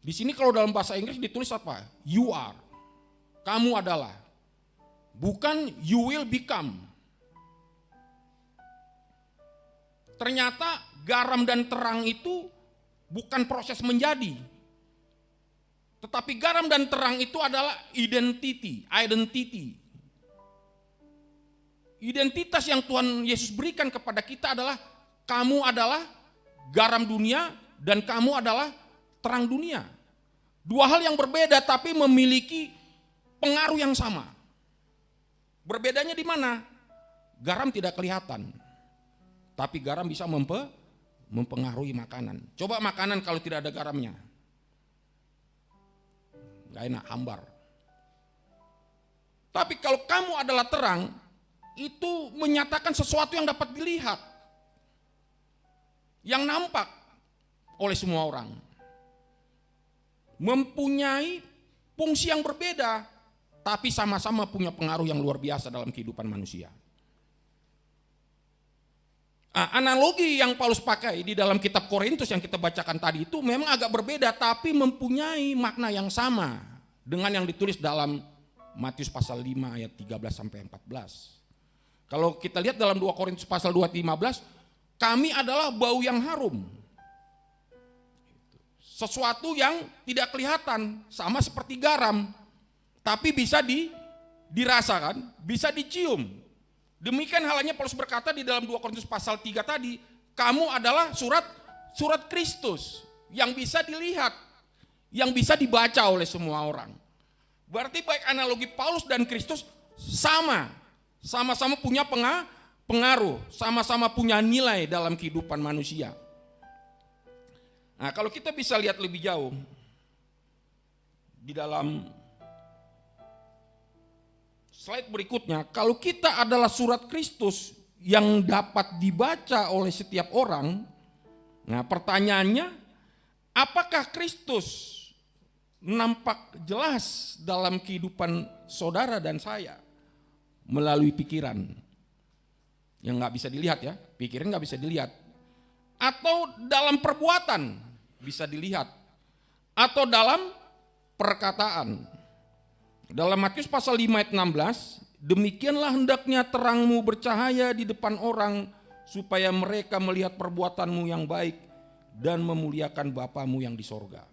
Di sini kalau dalam bahasa Inggris ditulis apa? You are. Kamu adalah. Bukan you will become. Ternyata garam dan terang itu bukan proses menjadi. Tetapi garam dan terang itu adalah identity. Identitas yang Tuhan Yesus berikan kepada kita adalah kamu adalah garam dunia dan kamu adalah terang dunia. Dua hal yang berbeda tapi memiliki pengaruh yang sama. Berbedanya di mana? Garam tidak kelihatan, tapi garam bisa mempengaruhi makanan. Coba makanan kalau tidak ada garamnya, gak enak, hambar. Tapi kalau kamu adalah terang, itu menyatakan sesuatu yang dapat dilihat. yang nampak oleh semua orang. Mempunyai fungsi yang berbeda, tapi sama-sama punya pengaruh yang luar biasa dalam kehidupan manusia. Analogi yang Paulus pakai di dalam kitab Korintus yang kita bacakan tadi itu memang agak berbeda, tapi mempunyai makna yang sama dengan yang ditulis dalam Matius pasal 5 ayat 13 sampai 14. Kalau kita lihat dalam 2 Korintus pasal 2 ayat 15, kami adalah bau yang harum. Sesuatu yang tidak kelihatan, sama seperti garam, tapi bisa dirasakan, bisa dicium. Demikian halnya Paulus berkata di dalam 2 Korintus pasal 3 tadi, kamu adalah surat Kristus yang bisa dilihat, yang bisa dibaca oleh semua orang. Berarti baik analogi Paulus dan Kristus sama-sama punya pengaruh, sama-sama punya nilai dalam kehidupan manusia. Nah, kalau kita bisa lihat lebih jauh di dalam slide berikutnya, kalau kita adalah surat Kristus yang dapat dibaca oleh setiap orang, nah pertanyaannya, apakah Kristus nampak jelas dalam kehidupan saudara dan saya melalui pikiran yang nggak bisa dilihat ya, pikiran nggak bisa dilihat, atau dalam perbuatan bisa dilihat, atau dalam perkataan. Dalam Matius pasal 5 ayat 16, demikianlah hendaknya terangmu bercahaya di depan orang supaya mereka melihat perbuatanmu yang baik dan memuliakan Bapamu yang di sorga.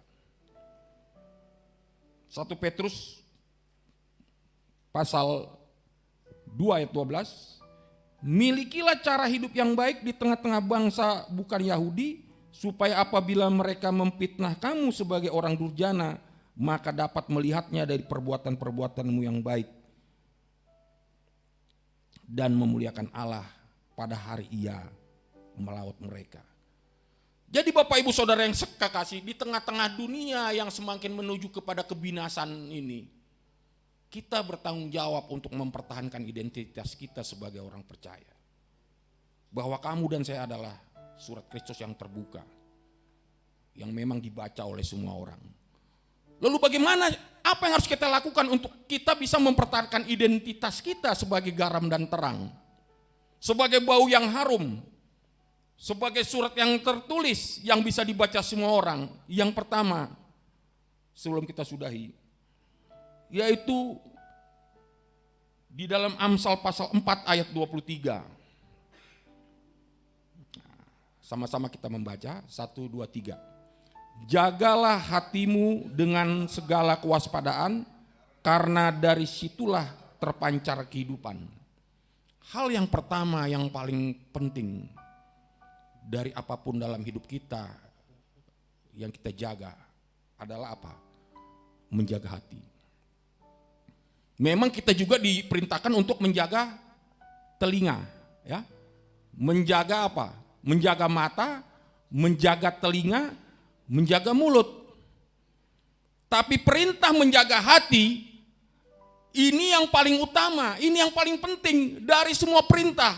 1 Petrus pasal 2 ayat 12, milikilah cara hidup yang baik di tengah-tengah bangsa bukan Yahudi, supaya apabila mereka memfitnah kamu sebagai orang durjana, maka dapat melihatnya dari perbuatan-perbuatanmu yang baik dan memuliakan Allah pada hari Ia melaut mereka. Jadi Bapak Ibu Saudara yang sekasih, di tengah-tengah dunia yang semakin menuju kepada kebinasan ini, kita bertanggung jawab untuk mempertahankan identitas kita sebagai orang percaya. Bahwa kamu dan saya adalah surat Kristus yang terbuka, yang memang dibaca oleh semua orang. Lalu bagaimana, apa yang harus kita lakukan untuk kita bisa mempertahankan identitas kita sebagai garam dan terang, sebagai bau yang harum, sebagai surat yang tertulis yang bisa dibaca semua orang? Yang pertama, sebelum kita sudahi, yaitu di dalam Amsal pasal 4 ayat 23. Sama-sama kita membaca, 1, 2, 3. Jagalah hatimu dengan segala kewaspadaan, karena dari situlah terpancar kehidupan. Hal yang pertama yang paling penting dari apapun dalam hidup kita yang kita jaga adalah apa? Menjaga hati. Memang kita juga diperintahkan untuk menjaga telinga, ya. Menjaga apa? Menjaga mata, menjaga telinga, menjaga mulut. Tapi perintah menjaga hati ini yang paling utama, ini yang paling penting dari semua perintah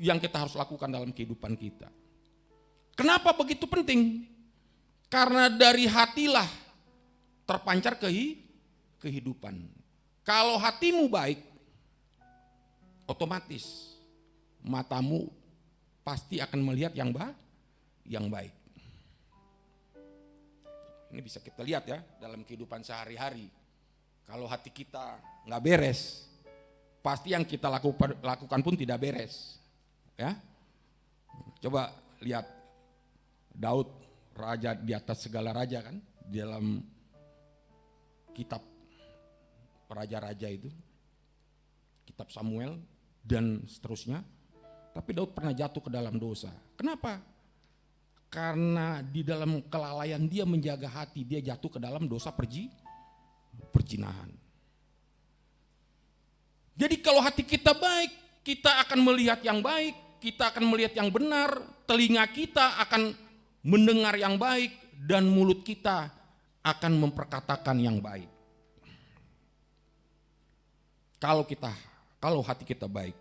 yang kita harus lakukan dalam kehidupan kita. Kenapa begitu penting? Karena dari hatilah terpancar kehidupan. Kalau hatimu baik, otomatis matamu pasti akan melihat yang baik. Ini bisa kita lihat ya dalam kehidupan sehari-hari. Kalau hati kita nggak beres, pasti yang kita lakukan pun tidak beres. Ya, coba lihat Daud, raja di atas segala raja kan, di dalam kitab raja-raja itu, kitab Samuel dan seterusnya. Tapi Daud pernah jatuh ke dalam dosa. Kenapa? Karena di dalam kelalaian dia menjaga hati, dia jatuh ke dalam dosa perzinahan. Jadi kalau hati kita baik, kita akan melihat yang baik, kita akan melihat yang benar, telinga kita akan mendengar yang baik, dan mulut kita akan memperkatakan yang baik. Kalau hati kita baik.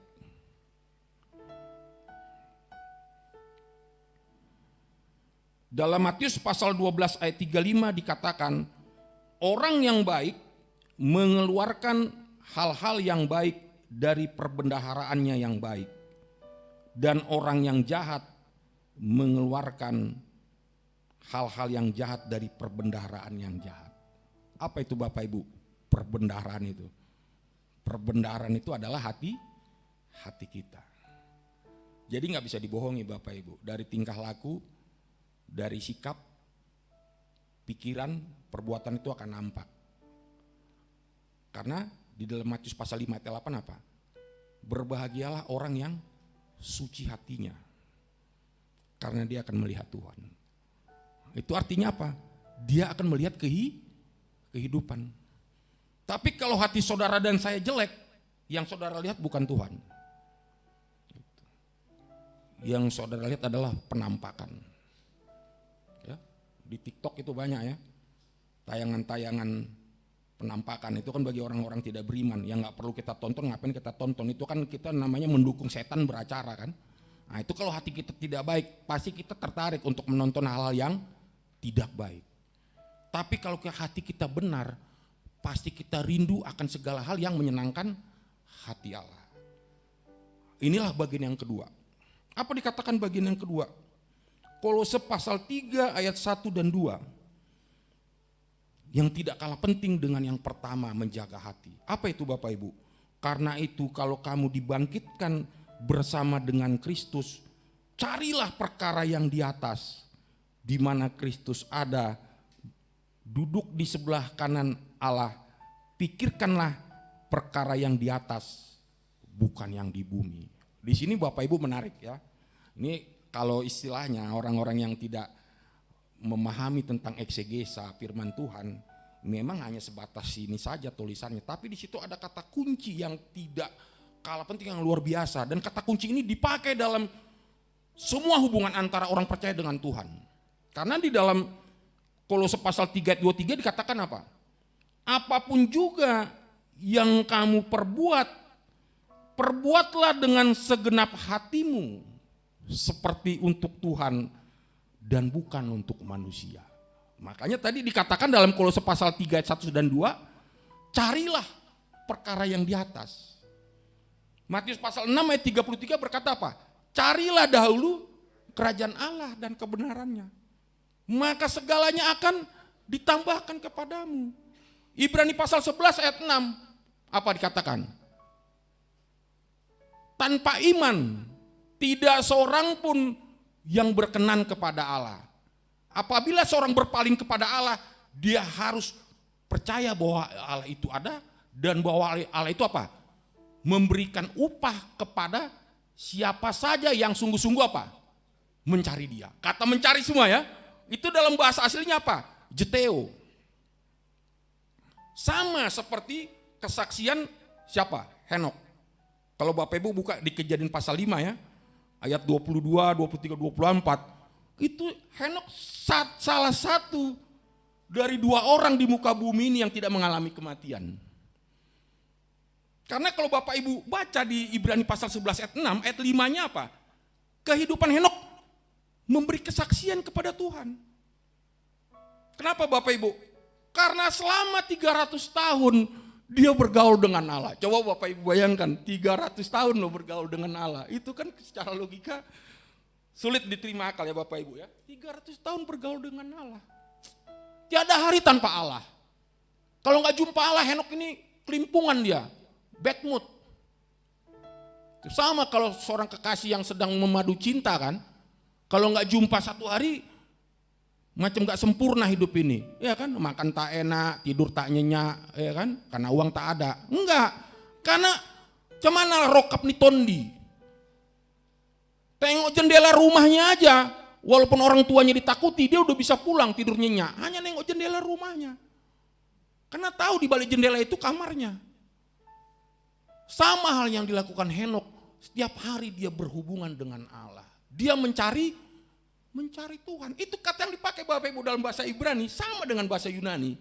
Dalam Matius pasal 12 ayat 35 dikatakan, orang yang baik mengeluarkan hal-hal yang baik dari perbendaharaannya yang baik. Dan orang yang jahat mengeluarkan hal-hal yang jahat dari perbendaharaan yang jahat. Apa itu Bapak Ibu? Perbendaharaan itu. Perbendaharaan itu adalah hati kita. Jadi nggak bisa dibohongi Bapak Ibu. Dari tingkah laku, dari sikap, pikiran, perbuatan itu akan nampak. Karena di dalam Matius pasal 5 ayat 8 apa? Berbahagialah orang yang suci hatinya, karena dia akan melihat Tuhan. Itu artinya apa? Dia akan melihat kehidupan. Tapi kalau hati saudara dan saya jelek, yang saudara lihat bukan Tuhan. Yang saudara lihat adalah penampakan. Ya, di TikTok itu banyak ya, tayangan-tayangan penampakan. Itu kan bagi orang-orang tidak beriman, yang nggak perlu kita tonton. Ngapain kita tonton? Itu kan kita namanya mendukung setan beracara kan. Nah itu kalau hati kita tidak baik, pasti kita tertarik untuk menonton hal-hal yang tidak baik. Tapi kalau hati kita benar, pasti kita rindu akan segala hal yang menyenangkan hati Allah. Inilah bagian yang kedua. Apa dikatakan bagian yang kedua? Kolose pasal 3 ayat 1 dan 2. Yang tidak kalah penting dengan yang pertama, menjaga hati. Apa itu Bapak Ibu? Karena itu kalau kamu dibangkitkan bersama dengan Kristus, carilah perkara yang di atas, di mana Kristus ada, duduk di sebelah kanan Allah. Pikirkanlah perkara yang di atas, bukan yang di bumi. Di sini Bapak Ibu menarik ya. Ini kalau istilahnya orang-orang yang tidak memahami tentang eksegesa firman Tuhan, memang hanya sebatas ini saja tulisannya. Tapi di situ ada kata kunci yang tidak kalah penting, yang luar biasa. Dan kata kunci ini dipakai dalam semua hubungan antara orang percaya dengan Tuhan. Karena di dalam Kolose pasal 3 ayat 23 dikatakan apa? Apapun juga yang kamu perbuat, perbuatlah dengan segenap hatimu, seperti untuk Tuhan dan bukan untuk manusia. Makanya tadi dikatakan dalam Kolose pasal 3 ayat 1 dan 2, carilah perkara yang di atas. Matius pasal 6 ayat 33 berkata apa? Carilah dahulu kerajaan Allah dan kebenarannya, maka segalanya akan ditambahkan kepadamu. Ibrani pasal 11 ayat 6, apa dikatakan? Tanpa iman tidak seorang pun yang berkenan kepada Allah. Apabila seorang berpaling kepada Allah, dia harus percaya bahwa Allah itu ada dan bahwa Allah itu apa? Memberikan upah kepada siapa saja yang sungguh-sungguh apa? Mencari dia. Kata mencari semua ya. Itu dalam bahasa aslinya apa? Jeteo. Sama seperti kesaksian siapa? Henok. Kalau Bapak Ibu buka di Kejadian pasal 5 ya, ayat 22, 23, 24, itu Henok salah satu dari 2 orang di muka bumi ini yang tidak mengalami kematian. Karena kalau Bapak Ibu baca di Ibrani pasal 11 ayat 6, ayat 5-nya apa? Kehidupan Henok memberi kesaksian kepada Tuhan. Kenapa Bapak Ibu? Karena selama 300 tahun dia bergaul dengan Allah. Coba Bapak Ibu bayangkan, 300 tahun lo bergaul dengan Allah. Itu kan secara logika sulit diterima akal ya Bapak Ibu ya. 300 tahun bergaul dengan Allah. Tiada hari tanpa Allah. Kalau nggak jumpa Allah, Henok ini kelimpungan dia, bad mood. Sama kalau seorang kekasih yang sedang memadu cinta kan, kalau nggak jumpa 1 hari, macam nggak sempurna hidup ini, ya kan? Makan tak enak, tidur tak nyenyak, ya kan? Karena uang tak ada. Enggak, karena cemana rokap nih tondi. Tengok jendela rumahnya aja, walaupun orang tuanya ditakuti, dia udah bisa pulang tidur nyenyak. Hanya nengok jendela rumahnya, karena tahu di balik jendela itu kamarnya. Sama hal yang dilakukan Henok, setiap hari dia berhubungan dengan Allah. Dia mencari Tuhan. Itu kata yang dipakai Bapak Ibu dalam bahasa Ibrani sama dengan bahasa Yunani.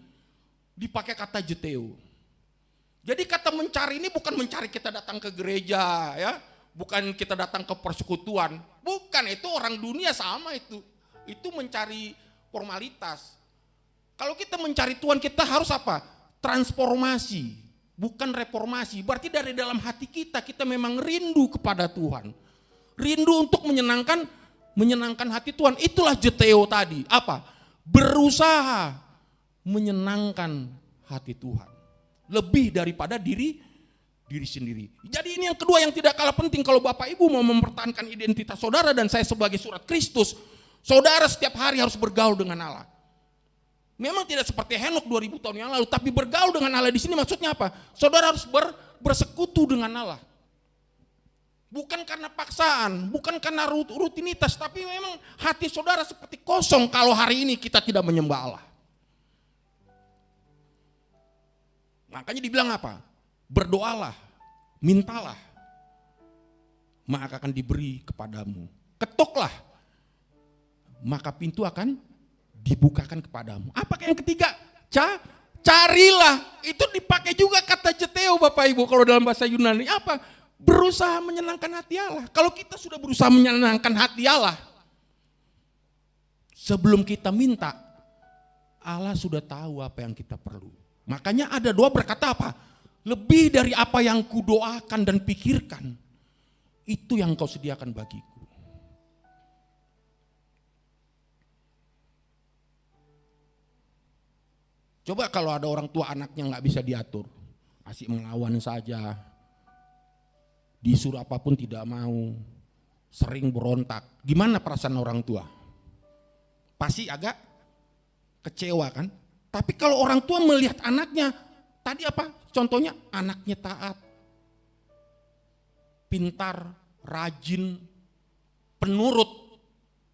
Dipakai kata jeteo. Jadi kata mencari ini bukan mencari kita datang ke gereja ya, bukan kita datang ke persekutuan. Bukan, itu orang dunia sama itu. itu mencari formalitas. Kalau kita mencari Tuhan, kita harus apa? Transformasi, bukan reformasi. Berarti dari dalam hati kita memang rindu kepada Tuhan. Rindu untuk menyenangkan hati Tuhan. Itulah JTO tadi. Apa? Berusaha menyenangkan hati Tuhan. Lebih daripada diri sendiri. Jadi ini yang kedua yang tidak kalah penting kalau Bapak Ibu mau mempertahankan identitas saudara dan saya sebagai surat Kristus, saudara setiap hari harus bergaul dengan Allah. Memang tidak seperti Henok 2000 tahun yang lalu, tapi bergaul dengan Allah di sini maksudnya apa? Saudara harus bersekutu dengan Allah. Bukan karena paksaan, bukan karena rutinitas, tapi memang hati saudara seperti kosong kalau hari ini kita tidak menyembah Allah. Makanya dibilang apa? Berdoalah, mintalah, maka akan diberi kepadamu. Ketoklah, maka pintu akan dibukakan kepadamu. Apakah yang ketiga? Carilah. Itu dipakai juga kata JTO Bapak Ibu kalau dalam bahasa Yunani. Apa? Berusaha menyenangkan hati Allah. Kalau kita sudah berusaha menyenangkan hati Allah, sebelum kita minta, Allah sudah tahu apa yang kita perlu. Makanya ada doa berkata apa? Lebih dari apa yang kudoakan dan pikirkan, itu yang kau sediakan bagiku. Coba kalau ada orang tua anaknya nggak bisa diatur, asik melawan saja, disuruh apapun tidak mau, sering berontak. Gimana perasaan orang tua? Pasti agak kecewa kan? Tapi kalau orang tua melihat anaknya, tadi apa? Contohnya anaknya taat, pintar, rajin, penurut.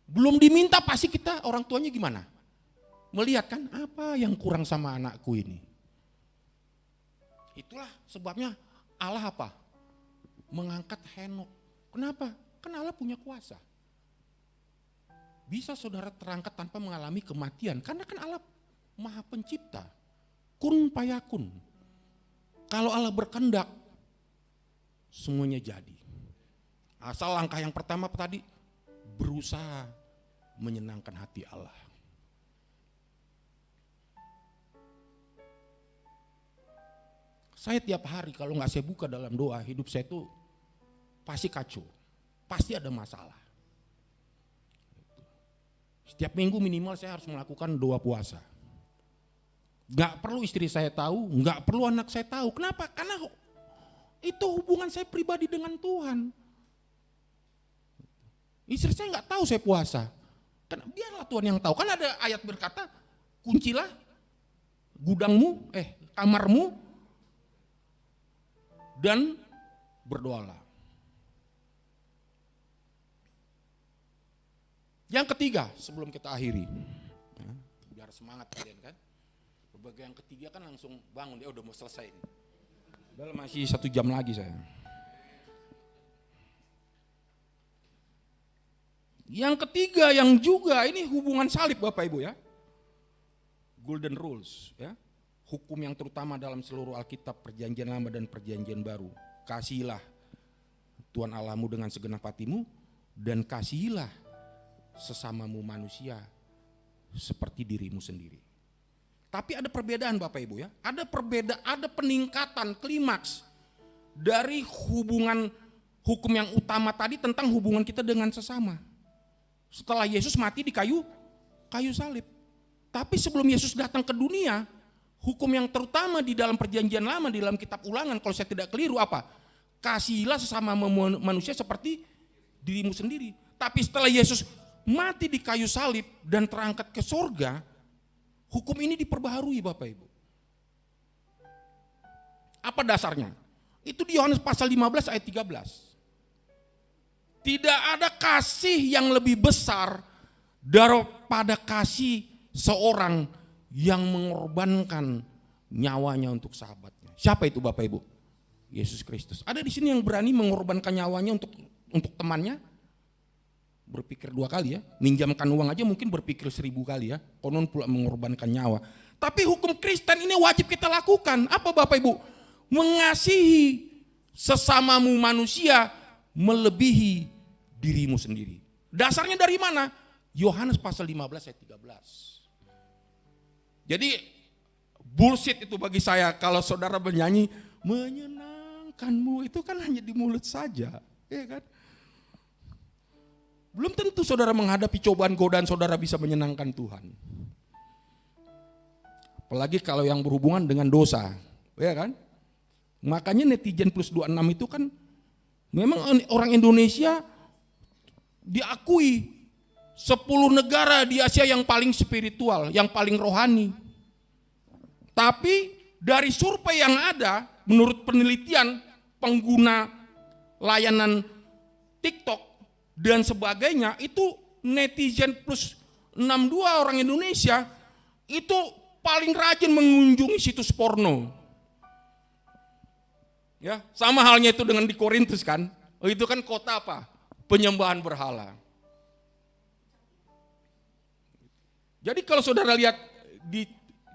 Belum diminta pasti kita orang tuanya gimana? Melihat kan apa yang kurang sama anakku ini. Itulah sebabnya Allah apa? Mengangkat Henok. Kenapa? Kan Allah punya kuasa. Bisa saudara terangkat tanpa mengalami kematian. Karena kan Allah Maha Pencipta. Kun payakun. Kalau Allah berkehendak, semuanya jadi. Asal langkah yang pertama tadi, berusaha menyenangkan hati Allah. Saya tiap hari kalau nggak saya buka dalam doa, hidup saya itu pasti kacau, pasti ada masalah. Setiap minggu minimal saya harus melakukan doa puasa. Gak perlu istri saya tahu, gak perlu anak saya tahu. Kenapa? Karena itu hubungan saya pribadi dengan Tuhan. Istri saya gak tahu saya puasa. Karena biarlah Tuhan yang tahu. Kan ada ayat berkata, kuncilah gudangmu, kamarmu, dan berdoalah. Yang ketiga, sebelum kita akhiri, biar semangat kalian kan. Bagian ketiga kan langsung bangun, udah mau selesai ini. Udah masih 1 jam lagi saya. Yang ketiga yang juga ini hubungan salib Bapak Ibu ya. Golden rules ya. Hukum yang terutama dalam seluruh Alkitab, Perjanjian Lama dan Perjanjian Baru. Kasihilah Tuhan Allahmu dengan segenap hatimu dan kasihilah sesamamu manusia seperti dirimu sendiri. Tapi ada perbedaan Bapak Ibu ya. Ada peningkatan klimaks dari hubungan hukum yang utama tadi tentang hubungan kita dengan sesama. Setelah Yesus mati di kayu salib. Tapi sebelum Yesus datang ke dunia, hukum yang terutama di dalam Perjanjian Lama, di dalam kitab Ulangan kalau saya tidak keliru apa? Kasihilah sesama manusia seperti dirimu sendiri. Tapi setelah Yesus mati di kayu salib dan terangkat ke surga, hukum ini diperbaharui Bapak Ibu. Apa dasarnya? Itu di Yohanes pasal 15 ayat 13. Tidak ada kasih yang lebih besar daripada kasih seorang yang mengorbankan nyawanya untuk sahabatnya. Siapa itu Bapak Ibu? Yesus Kristus. Ada di sini yang berani mengorbankan nyawanya untuk temannya? Berpikir 2 kali ya, minjamkan uang aja mungkin berpikir 1000 kali ya, konon pula mengorbankan nyawa. Tapi hukum Kristen ini wajib kita lakukan. Apa Bapak Ibu? Mengasihi sesamamu manusia melebihi dirimu sendiri. Dasarnya dari mana? Yohanes pasal 15 ayat 13. Jadi bullshit itu bagi saya kalau saudara menyanyi menyenangkanmu, itu kan hanya di mulut saja, ya kan? Belum tentu saudara menghadapi cobaan godaan saudara bisa menyenangkan Tuhan. Apalagi kalau yang berhubungan dengan dosa, ya kan? Makanya netizen plus 26 itu kan memang orang Indonesia diakui 10 negara di Asia yang paling spiritual, yang paling rohani. Tapi dari survei yang ada, menurut penelitian pengguna layanan TikTok dan sebagainya, itu netizen plus 62 orang Indonesia itu paling rajin mengunjungi situs porno. Ya, sama halnya itu dengan di Korintus kan. Itu kan kota apa? Penyembahan berhala. Jadi kalau saudara lihat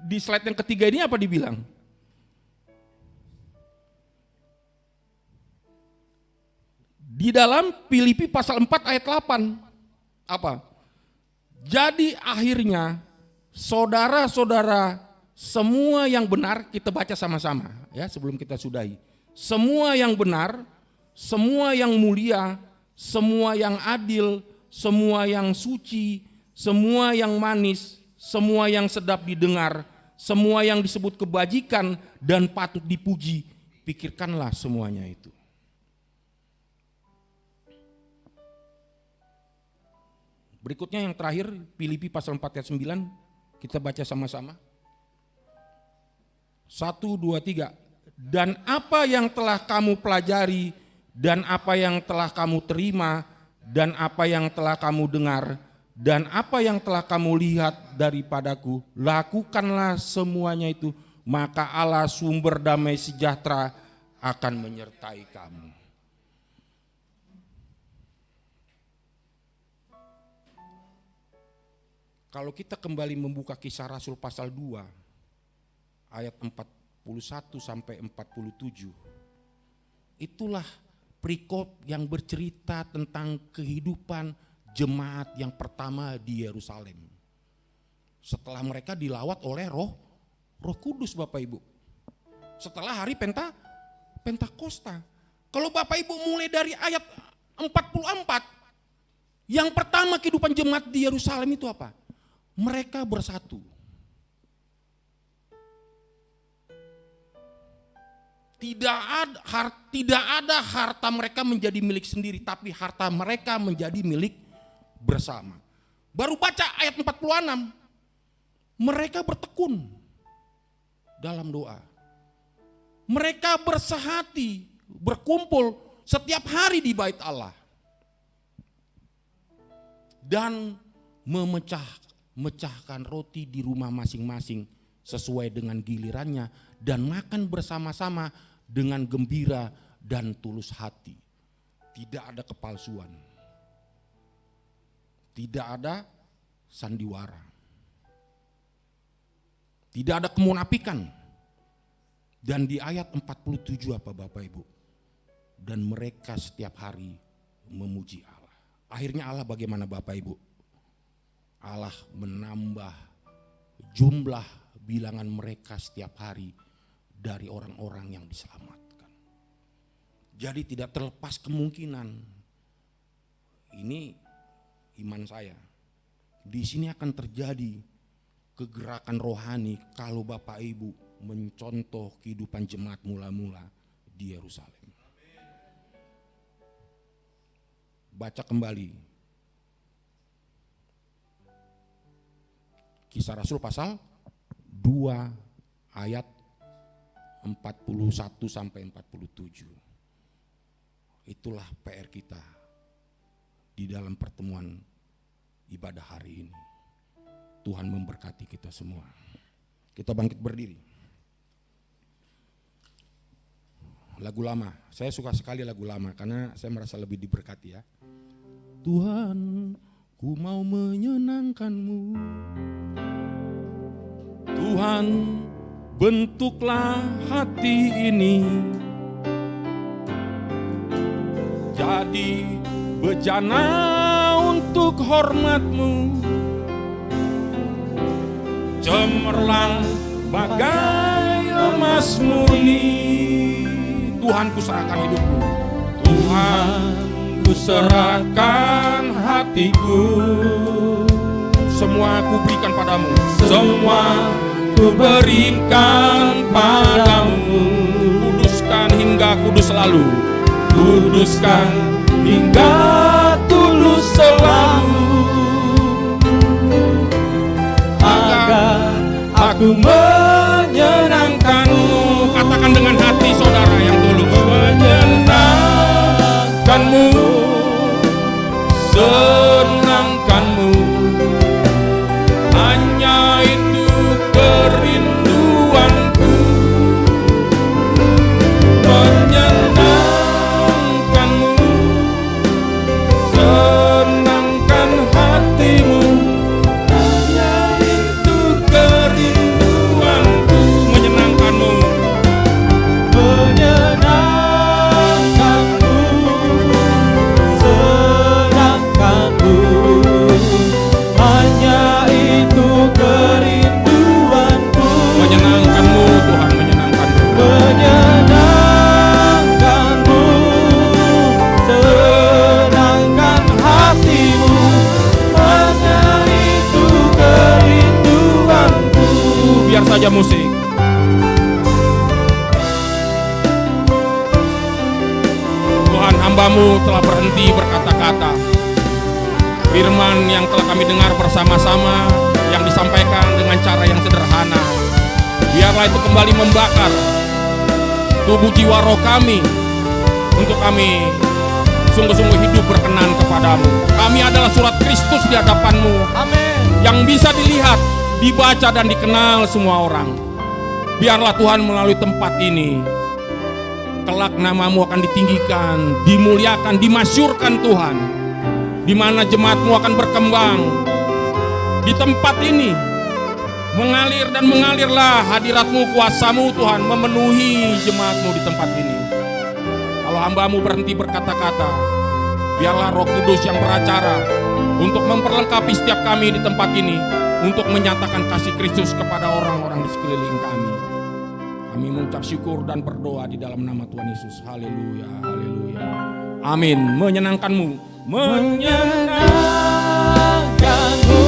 di slide yang ketiga ini apa dibilang? Di dalam Filipi pasal 4 ayat 8. Apa? Jadi akhirnya saudara-saudara semua yang benar, kita baca sama-sama ya sebelum kita sudahi. Semua yang benar, semua yang mulia, semua yang adil, semua yang suci, semua yang manis, semua yang sedap didengar, semua yang disebut kebajikan dan patut dipuji, pikirkanlah semuanya itu. Berikutnya yang terakhir, Filipi pasal 4 ayat 9, kita baca sama-sama. 1, 2, 3. Dan apa yang telah kamu pelajari, dan apa yang telah kamu terima, dan apa yang telah kamu dengar, dan apa yang telah kamu lihat daripadaku, lakukanlah semuanya itu, maka Allah sumber damai sejahtera akan menyertai kamu. Kalau kita kembali membuka Kisah Rasul pasal 2 ayat 41 sampai 47, itulah perikop yang bercerita tentang kehidupan jemaat yang pertama di Yerusalem. Setelah mereka dilawat oleh Roh Kudus, Bapak Ibu. Setelah hari Pentakosta. Kalau Bapak Ibu mulai dari ayat 44, yang pertama kehidupan jemaat di Yerusalem itu apa? Mereka bersatu. Tidak ada harta mereka menjadi milik sendiri, tapi harta mereka menjadi milik bersama. Baru baca ayat 46. Mereka bertekun dalam doa. Mereka bersehati, berkumpul setiap hari di bait Allah. Dan memecahkan roti di rumah masing-masing sesuai dengan gilirannya, dan makan bersama-sama dengan gembira dan tulus hati. Tidak ada kepalsuan. Tidak ada sandiwara. Tidak ada kemunafikan. Dan di ayat 47 apa Bapak Ibu? Dan mereka setiap hari memuji Allah. Akhirnya Allah bagaimana Bapak Ibu? Allah menambah jumlah bilangan mereka setiap hari dari orang-orang yang diselamatkan. Jadi tidak terlepas kemungkinan, ini iman saya, di sini akan terjadi kegerakan rohani kalau Bapak Ibu mencontoh kehidupan jemaat mula-mula di Yerusalem. Baca kembali Kisah Rasul pasal 2 ayat 41 sampai 47. Itulah PR kita di dalam pertemuan ibadah hari ini. Tuhan memberkati kita semua. Kita bangkit berdiri. Lagu lama, saya suka sekali lagu lama karena saya merasa lebih diberkati ya. Tuhan, ku mau menyenangkanmu. Tuhan, bentuklah hati ini jadi bejana untuk hormat-Mu. Cemerlang bagai emas murni. Tuhan, ku serahkan hidupku. Tuhan, ku serahkan hatiku. Semua ku berikan padamu. Semua ku berikan padamu. Kuduskan hingga kudus selalu. Kuduskan hingga tulus selalu. Agar aku menyenangkan-Mu. Katakan dengan hati saudara yang tulus. Menyenangkan-Mu, senangkan-Mu. Hanya itu kerinduanku. Menyenangkan-Mu, senangkan hati-Mu. Hanya itu kerinduanku. Menyenangkan-Mu, Menyenangkan-Mu, senangkan-Mu. Hanya itu kerinduanku. menyenangkan-Mu Tuhan, menyenangkan-Mu. Menyenangkan-Mu, senangkan hati-Mu. Hanya itu kerinduanku. Biar saja musik. Tuhan, hamba-Mu telah berhenti berkata-kata. Firman yang telah kami dengar bersama-sama, yang disampaikan dengan cara yang sederhana, biarlah itu kembali membakar tubuh jiwa roh kami, untuk kami sungguh-sungguh hidup berkenan kepadamu. Kami adalah surat Kristus di hadapan-Mu, Amin. yang bisa dilihat, dibaca dan dikenal semua orang. Biarlah Tuhan melalui tempat ini, kelak nama-Mu akan ditinggikan, dimuliakan, dimasyurkan Tuhan. Di mana jemaat-Mu akan berkembang. Di tempat ini mengalir dan mengalirlah hadirat-Mu, kuasa-Mu Tuhan memenuhi jemaat-Mu di tempat ini. Kalau hamba-Mu berhenti berkata-kata, biarlah Roh Kudus yang beracara untuk memperlengkapi setiap kami di tempat ini, untuk menyatakan kasih Kristus kepada orang-orang di sekeliling kami. Kami mengucap syukur dan berdoa di dalam nama Tuhan Yesus. Haleluya, haleluya. Amin. Menyenangkan-Mu, Menyenangkan-Mu,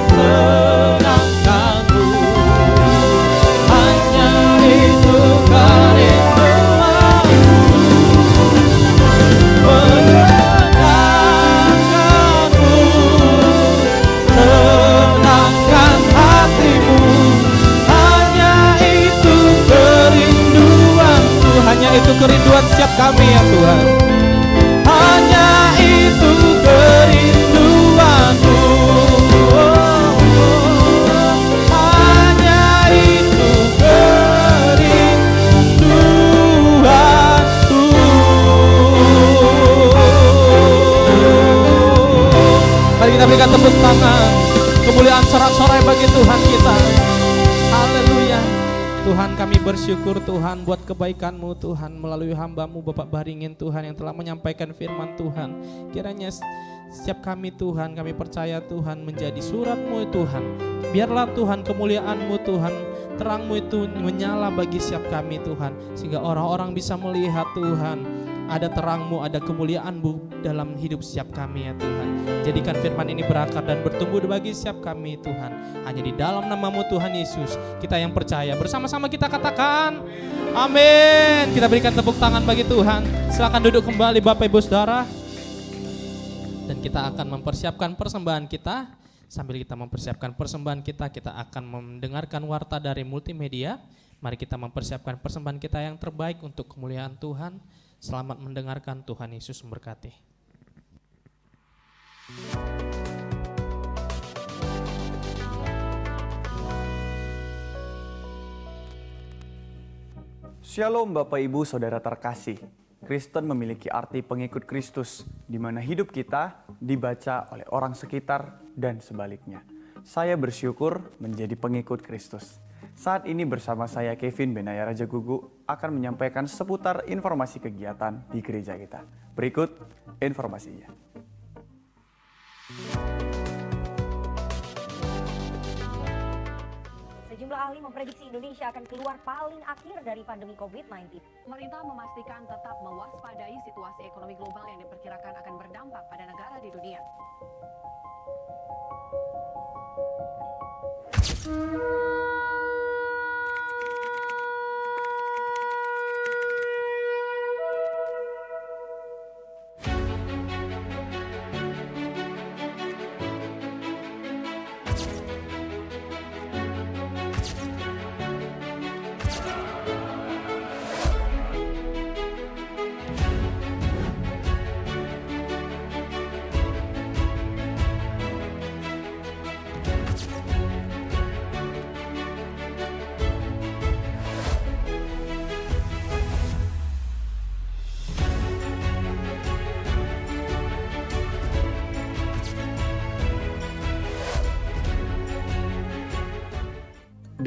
senangkan-Mu. Hanya itu kerinduanku. Menyenangkan-Mu, senangkan hati-Mu. Hanya itu kerinduanku. Hanya itu kerinduan setiap kami ya Tuhan. Hanya itu kerinduanku. Hanya itu kerinduanku. Mari kita berikan tepuk tangan. Kemuliaan sorak-sorai bagi Tuhan kita. Haleluya. Tuhan, kami bersyukur Tuhan buat kebaikan-Mu Tuhan, melalui hamba-Mu Bapak Baringin Tuhan yang telah menyampaikan firman Tuhan. Kiranya setiap kami Tuhan, kami percaya Tuhan menjadi surat-Mu Tuhan. Biarlah Tuhan kemuliaan-Mu Tuhan, terang-Mu itu menyala bagi setiap kami Tuhan, sehingga orang-orang bisa melihat Tuhan ada terang-Mu, ada kemuliaan-Mu dalam hidup setiap kami ya Tuhan. Jadikan firman ini berakar dan bertumbuh bagi setiap kami Tuhan. Hanya di dalam nama-Mu Tuhan Yesus kita yang percaya. Bersama-sama kita katakan amin. Kita berikan tepuk tangan bagi Tuhan. Silakan duduk kembali Bapak Ibu Saudara. Dan kita akan mempersiapkan persembahan kita. Sambil kita mempersiapkan persembahan kita, kita akan mendengarkan warta dari multimedia. Mari kita mempersiapkan persembahan kita yang terbaik untuk kemuliaan Tuhan. Selamat mendengarkan, Tuhan Yesus memberkati. Shalom Bapak Ibu Saudara terkasih. Kristen memiliki arti pengikut Kristus, di mana hidup kita dibaca oleh orang sekitar dan sebaliknya. Saya bersyukur menjadi pengikut Kristus. Saat ini bersama saya Kevin Benaya Raja Gugu akan menyampaikan seputar informasi kegiatan di gereja kita. Berikut informasinya. Sejumlah ahli memprediksi Indonesia akan keluar paling akhir dari pandemi COVID-19. Pemerintah memastikan tetap mewaspadai situasi ekonomi global yang diperkirakan akan berdampak pada negara di dunia.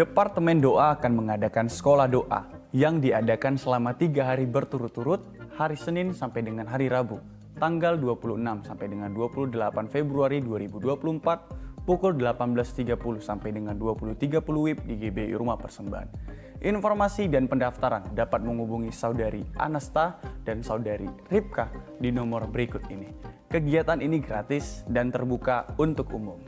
Departemen Doa akan mengadakan sekolah doa yang diadakan selama 3 hari berturut-turut, hari Senin sampai dengan hari Rabu, tanggal 26 sampai dengan 28 Februari 2024, pukul 18.30 sampai dengan 20.30 WIB di GBI Rumah Persembahan. Informasi dan pendaftaran dapat menghubungi Saudari Anasta dan Saudari Ripka di nomor berikut ini. Kegiatan ini gratis dan terbuka untuk umum.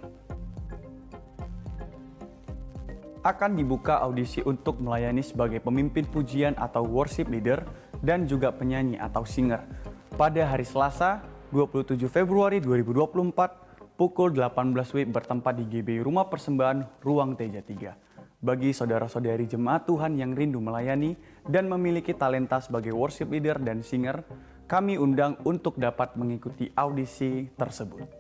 Akan dibuka audisi untuk melayani sebagai pemimpin pujian atau worship leader dan juga penyanyi atau singer pada hari Selasa 27 Februari 2024 pukul 18 WIB bertempat di GBI Rumah Persembahan Ruang Teja 3. Bagi saudara-saudari jemaat Tuhan yang rindu melayani dan memiliki talenta sebagai worship leader dan singer, kami undang untuk dapat mengikuti audisi tersebut.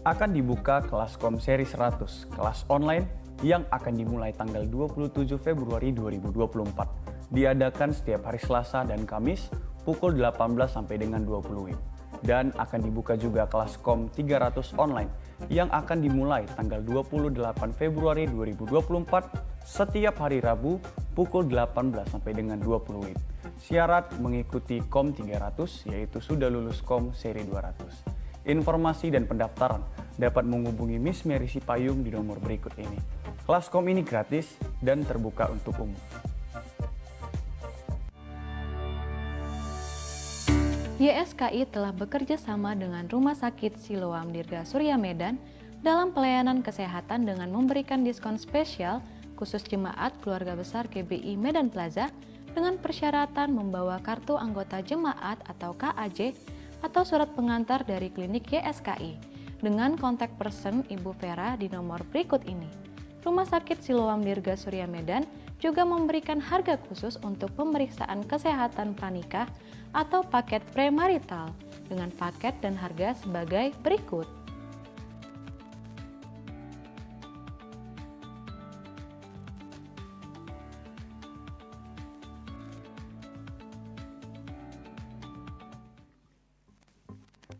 Akan dibuka kelas Kom Seri 100, kelas online yang akan dimulai tanggal 27 Februari 2024. Diadakan setiap hari Selasa dan Kamis pukul 18 sampai dengan 20 WIB. Dan akan dibuka juga kelas Kom 300 online yang akan dimulai tanggal 28 Februari 2024 setiap hari Rabu pukul 18 sampai dengan 20 WIB. Syarat mengikuti Kom 300 yaitu sudah lulus Kom Seri 200. Informasi dan pendaftaran dapat menghubungi Miss Mary Sipayung di nomor berikut ini. Kelas Kom ini gratis dan terbuka untuk umum. YSKI telah bekerja sama dengan Rumah Sakit Siloam Dirga Surya Medan dalam pelayanan kesehatan dengan memberikan diskon spesial khusus jemaat keluarga besar GBI Medan Plaza dengan persyaratan membawa kartu anggota jemaat atau KAJ atau surat pengantar dari klinik YSKI dengan kontak person Ibu Vera di nomor berikut ini. Rumah Sakit Siloam Dirga Surya Medan juga memberikan harga khusus untuk pemeriksaan kesehatan pranikah atau paket premarital dengan paket dan harga sebagai berikut.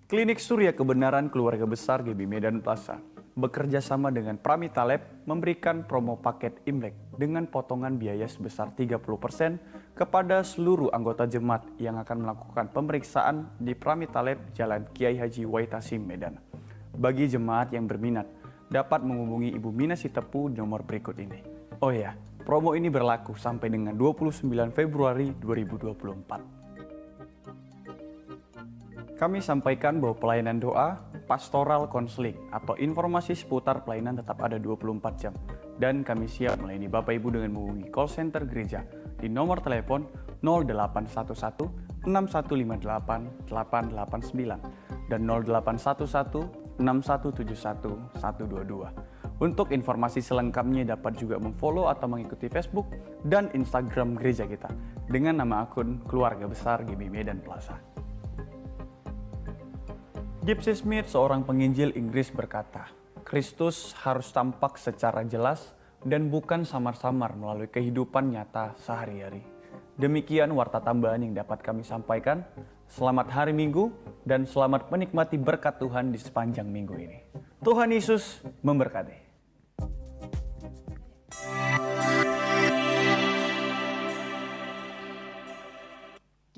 Klinik Surya Kebenaran Keluarga Besar GBI Medan Plaza bekerja sama dengan Pramita Lab memberikan promo paket Imlek dengan potongan biaya sebesar 30% kepada seluruh anggota jemaat yang akan melakukan pemeriksaan di Pramita Lab Jalan Kiai Haji Waitasim Medan. Bagi jemaat yang berminat, dapat menghubungi Ibu Mina Sitepu di nomor berikut ini. Oh ya, promo ini berlaku sampai dengan 29 Februari 2024. Kami sampaikan bahwa pelayanan doa, pastoral konseling, atau informasi seputar pelayanan tetap ada 24 jam. Dan kami siap melayani Bapak Ibu dengan menghubungi call center gereja di nomor telepon 0811 6158 889 dan 0811 6171 122. Untuk informasi selengkapnya dapat juga memfollow atau mengikuti Facebook dan Instagram gereja kita dengan nama akun Keluarga Besar GBI Medan Plaza. Gypsy Smith, seorang penginjil Inggris berkata, Kristus harus tampak secara jelas dan bukan samar-samar melalui kehidupan nyata sehari-hari. Demikian warta tambahan yang dapat kami sampaikan. Selamat hari Minggu dan selamat menikmati berkat Tuhan di sepanjang minggu ini. Tuhan Yesus memberkati.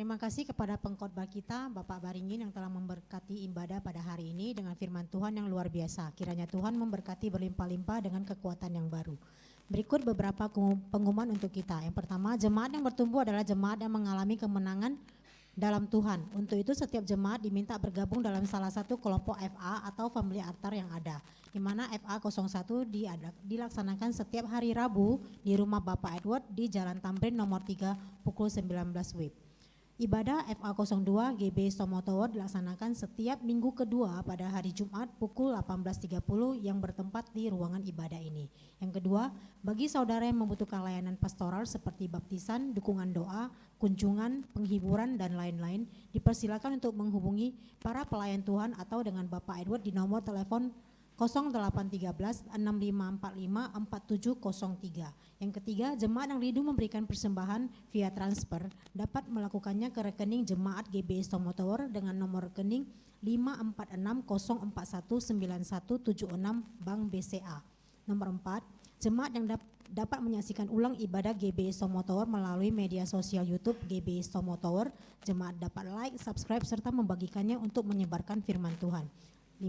Terima kasih kepada pengkhotbah kita, Bapak Baringin yang telah memberkati ibadah pada hari ini dengan firman Tuhan yang luar biasa. Kiranya Tuhan memberkati berlimpah-limpah dengan kekuatan yang baru. Berikut beberapa pengumuman untuk kita. Yang pertama, jemaat yang bertumbuh adalah jemaat yang mengalami kemenangan dalam Tuhan. Untuk itu setiap jemaat diminta bergabung dalam salah satu kelompok FA atau family altar yang ada, di mana FA 01 dilaksanakan setiap hari Rabu di rumah Bapak Edward di Jalan Tamrin nomor 3 pukul 19 WIB. Ibadah FA 02 GB Stomo Tower dilaksanakan setiap minggu kedua pada hari Jumat pukul 18.30 yang bertempat di ruangan ibadah ini. Yang kedua, bagi saudara yang membutuhkan layanan pastoral seperti baptisan, dukungan doa, kunjungan, penghiburan, dan lain-lain, dipersilakan untuk menghubungi para pelayan Tuhan atau dengan Bapak Edward di nomor telepon 0813 6545 4703. Yang ketiga, jemaat yang rindu memberikan persembahan via transfer dapat melakukannya ke rekening jemaat GBI Stomo Tower dengan nomor rekening 54604191776 Bank BCA. Nomor 4, jemaat yang dapat menyaksikan ulang ibadah GBI Stomo Tower melalui media sosial YouTube GBI Stomo Tower. Jemaat dapat like, subscribe, serta membagikannya untuk menyebarkan firman Tuhan. 5.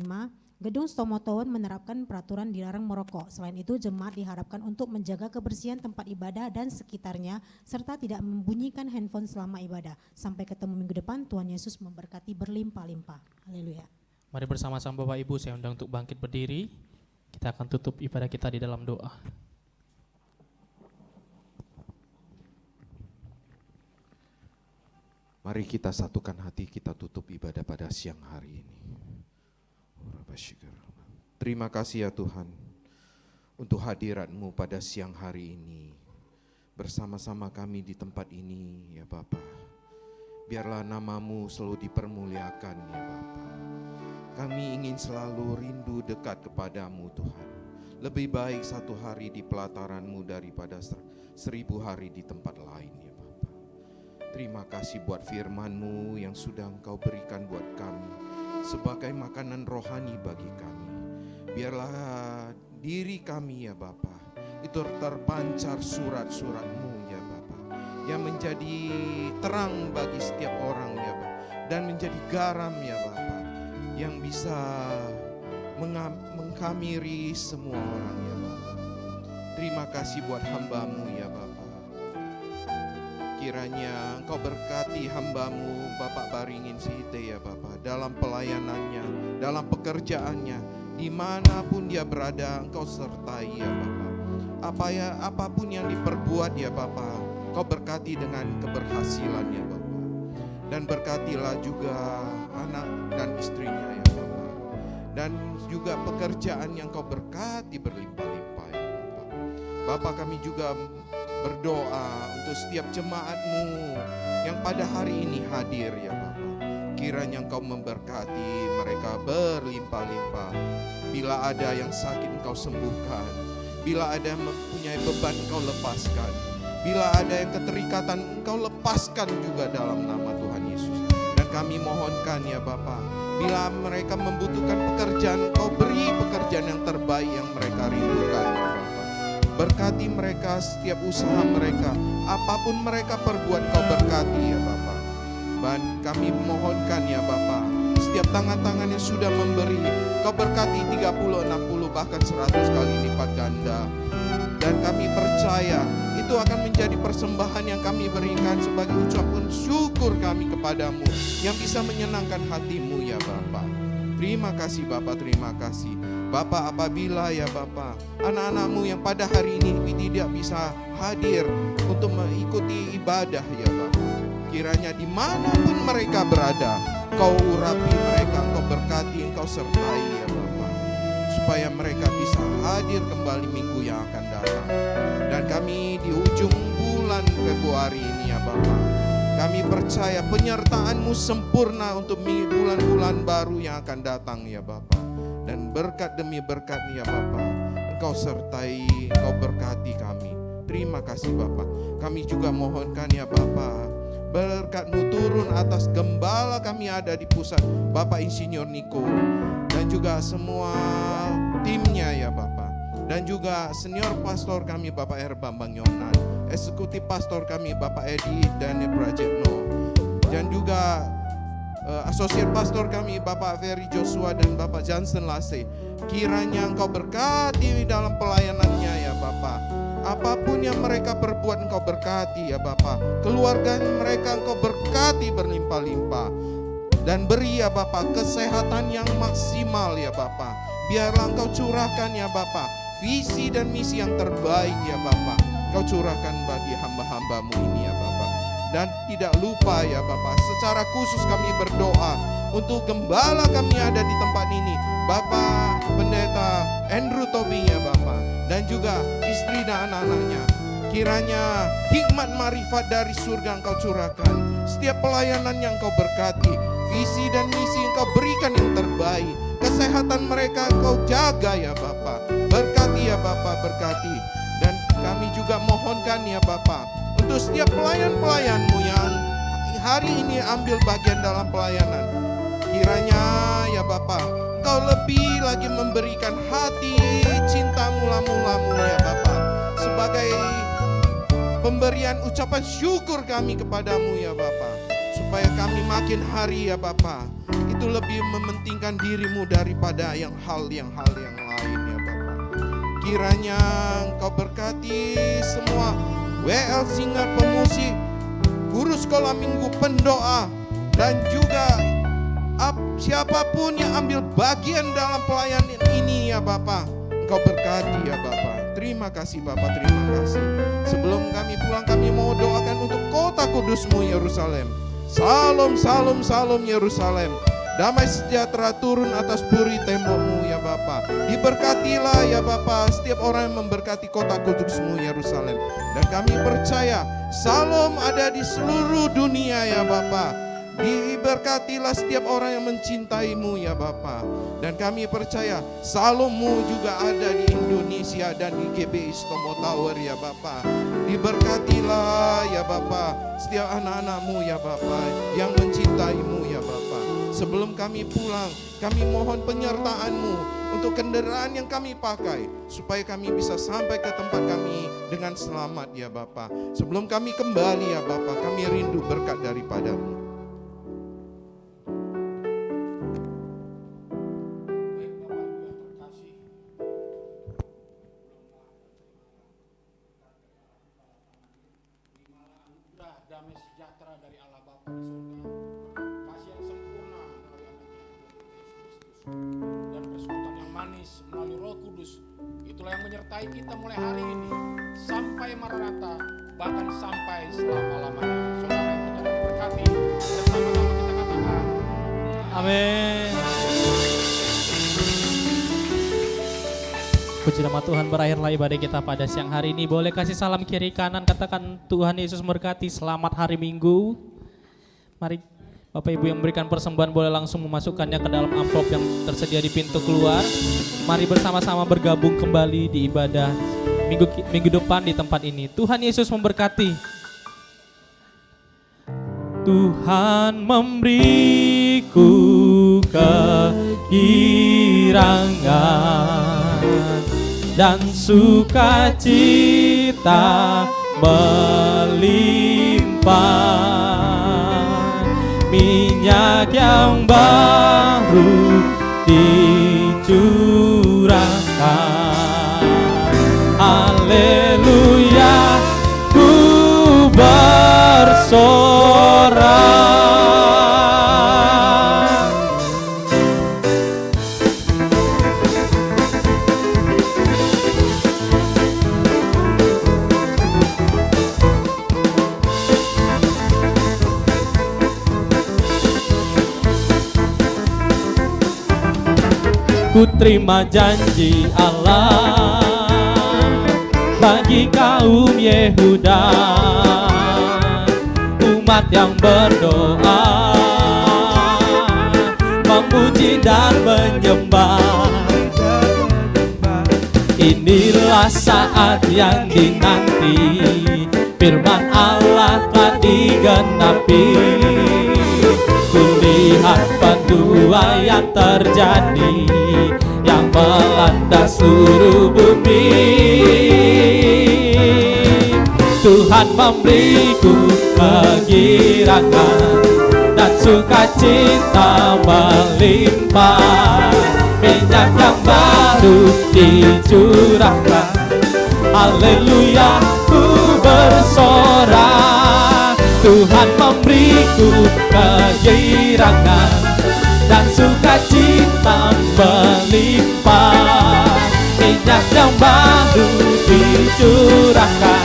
Gedung Stomo Tower menerapkan peraturan dilarang merokok. Selain itu, jemaat diharapkan untuk menjaga kebersihan tempat ibadah dan sekitarnya, serta tidak membunyikan handphone selama ibadah. Sampai ketemu minggu depan, Tuhan Yesus memberkati berlimpah-limpah. Haleluya. Mari bersama-sama Bapak Ibu saya undang untuk bangkit berdiri. Kita akan tutup ibadah kita di dalam doa. Mari kita satukan hati, kita tutup ibadah pada siang hari ini. Terima kasih ya Tuhan untuk hadirat-Mu pada siang hari ini. Bersama-sama kami di tempat ini ya Bapa. Biarlah nama-Mu selalu dipermuliakan ya Bapa. Kami ingin selalu rindu dekat kepadamu Tuhan. Lebih baik satu hari di pelataran-Mu daripada 1000 hari di tempat lain ya Bapa. Terima kasih buat firman-Mu yang sudah Engkau berikan buat kami sebagai makanan rohani bagi kami. Biarlah diri kami ya Bapa itu terpancar surat-surat-Mu ya Bapa, yang menjadi terang bagi setiap orang ya Bapa, dan menjadi garam ya Bapa, yang bisa mengkhamiri semua orang ya Bapa. Terima kasih buat hamba-Mu ya Bapa. Kiranya Engkau berkati hamba-Mu Bapak Baringin Sihite ya Bapa, dalam pelayanannya, dalam pekerjaannya, dimanapun dia berada Engkau sertai ya Bapa. Apapun yang diperbuat ya Bapa, Engkau berkati dengan keberhasilan ya Bapa. Dan berkatilah juga anak dan istrinya ya Bapa. Dan juga pekerjaan yang Engkau berkati berlimpah-limpah ya Bapa. Bapa, kami juga berdoa untuk setiap jemaat-Mu yang pada hari ini hadir ya Bapa. Kiranya Engkau memberkati mereka berlimpah-limpah. Bila ada yang sakit Engkau sembuhkan. Bila ada yang mempunyai beban Engkau lepaskan. Bila ada yang keterikatan Engkau lepaskan juga dalam nama Tuhan Yesus. Dan kami mohonkan ya Bapa, bila mereka membutuhkan pekerjaan, Engkau beri pekerjaan yang terbaik yang mereka rindukan ya Bapa. Berkati mereka setiap usaha mereka, apapun mereka perbuat Kau berkati ya Bapa. Dan kami mohonkan ya Bapa, setiap tangan-tangan yang sudah memberi, Kau berkati 30, 60, bahkan 100 kali lipat ganda. Dan kami percaya itu akan menjadi persembahan yang kami berikan sebagai ucapan syukur kami kepadamu, yang bisa menyenangkan hati-Mu ya Bapa. Terima kasih Bapa, terima kasih. Bapa, apabila ya Bapa, anak-anak-Mu yang pada hari ini tidak bisa hadir untuk mengikuti ibadah ya Bapa, kiranya dimanapun mereka berada, Kau urapi mereka, Engkau berkati, Engkau sertai ya Bapa, supaya mereka bisa hadir kembali minggu yang akan datang. Dan kami di ujung bulan Februari ini ya Bapa, kami percaya penyertaan-Mu sempurna untuk bulan-bulan baru yang akan datang ya Bapa. Dan berkat demi berkat ya Bapa, Engkau sertai, Engkau berkati kami. Terima kasih Bapa. Kami juga mohonkan ya Bapa, berkat-Mu turun atas gembala kami ada di pusat, Bapak Insinyur Niko, dan juga semua timnya ya Bapa. Dan juga senior pastor kami Bapak R. Bambang Yonan, eksekutif pastor kami Bapak Edi dan Prajetno, dan juga asosiat pastor kami Bapak Ferry Joshua dan Bapak Johnson Lase. Kiranya Engkau berkati dalam pelayanannya ya Bapak. Apapun yang mereka perbuat Engkau berkati ya Bapak. Keluarga mereka Engkau berkati berlimpah-limpah. Dan beri ya Bapak kesehatan yang maksimal ya Bapak. Biarlah Engkau curahkan ya Bapak visi dan misi yang terbaik ya Bapak. Engkau curahkan bagi hamba-hambamu ini ya Bapak. Dan tidak lupa ya Bapak, secara khusus kami berdoa untuk gembala kami ada di tempat ini, Bapak Pendeta Andrew Tobing ya Bapak, dan juga istri dan anak-anaknya. Kiranya hikmat marifat dari surga Engkau curahkan. Setiap pelayanan yang Engkau berkati, visi dan misi Engkau berikan yang terbaik. Kesehatan mereka Engkau jaga ya Bapak. Berkati ya Bapak, berkati. Dan kami juga mohonkan ya Bapak, untuk setiap pelayan-pelayan-Mu yang hari ini ambil bagian dalam pelayanan, kiranya ya Bapak, Engkau lebih lagi memberikan hati cinta mula-mula-Mu ya Bapak, sebagai pemberian ucapan syukur kami kepadamu ya Bapak, supaya kami makin hari ya Bapak, itu lebih mementingkan diri-Mu daripada hal yang lain ya Bapak. Kiranya Engkau berkati semua WL Singer pemusik, guru sekolah minggu, pendoa, dan juga siapapun yang ambil bagian dalam pelayanan ini ya Bapak. Engkau berkati ya Bapak. Terima kasih Bapak, terima kasih. Sebelum kami pulang, kami mau doakan untuk kota kudus-Mu Yerusalem. Salam, salam, salam Yerusalem. Damai sejahtera turun atas puri tembok-Mu ya Bapa. Diberkatilah ya Bapa setiap orang yang memberkati kota kudus-Mu Yerusalem. Dan kami percaya salam ada di seluruh dunia ya Bapa. Diberkatilah setiap orang yang mencintai-Mu ya Bapa. Dan kami percaya salam-Mu juga ada di Indonesia dan di GBI Stomo Tower ya Bapa. Diberkatilah ya Bapa setiap anak-anak-Mu ya Bapa yang mencintai-Mu ya Bapa. Sebelum kami pulang, kami mohon penyertaan-Mu untuk kendaraan yang kami pakai, supaya kami bisa sampai ke tempat kami dengan selamat ya Bapa. Sebelum kami kembali ya Bapa, kami rindu berkat daripada-Mu. Damai sejahtera dari Allah Bapa di surga, kasih yang sempurna melalui anaknya Yesus Kristus, dan persekutuan yang manis melalui Roh Kudus, itulah yang menyertai kita mulai hari ini sampai Maranatha, bahkan sampai selama-lamanya. Saudara yang Tuhan berkati, bersama-sama kita katakan amin. Puji nama Tuhan, berakhirlah ibadah kita pada siang hari ini. Boleh kasih salam kiri kanan, katakan Tuhan Yesus memberkati, selamat hari Minggu. Mari Bapak Ibu yang memberikan persembahan boleh langsung memasukkannya ke dalam amplop yang tersedia di pintu keluar. Mari bersama-sama bergabung kembali di ibadah minggu depan di tempat ini. Tuhan Yesus memberkati. Tuhan memberiku kegirangan dan sukacita melimpah, minyak yang baru dicurahkan. Haleluya, ku bersorak. Ku terima janji Allah bagi kaum Yehuda, umat yang berdoa, memuji dan menyembah. Inilah saat yang dinanti, firman Allah telah digenapi. Kulihat penuai yang terjadi, yang melanda seluruh bumi. Tuhan memberiku kegirangan dan sukacita melimpah. Minyak yang baru dicurahkan, haleluya, ku bersorak. Tuhan memberiku kegirangan dan sukacita melimpah. Minyak yang baru dicurahkan,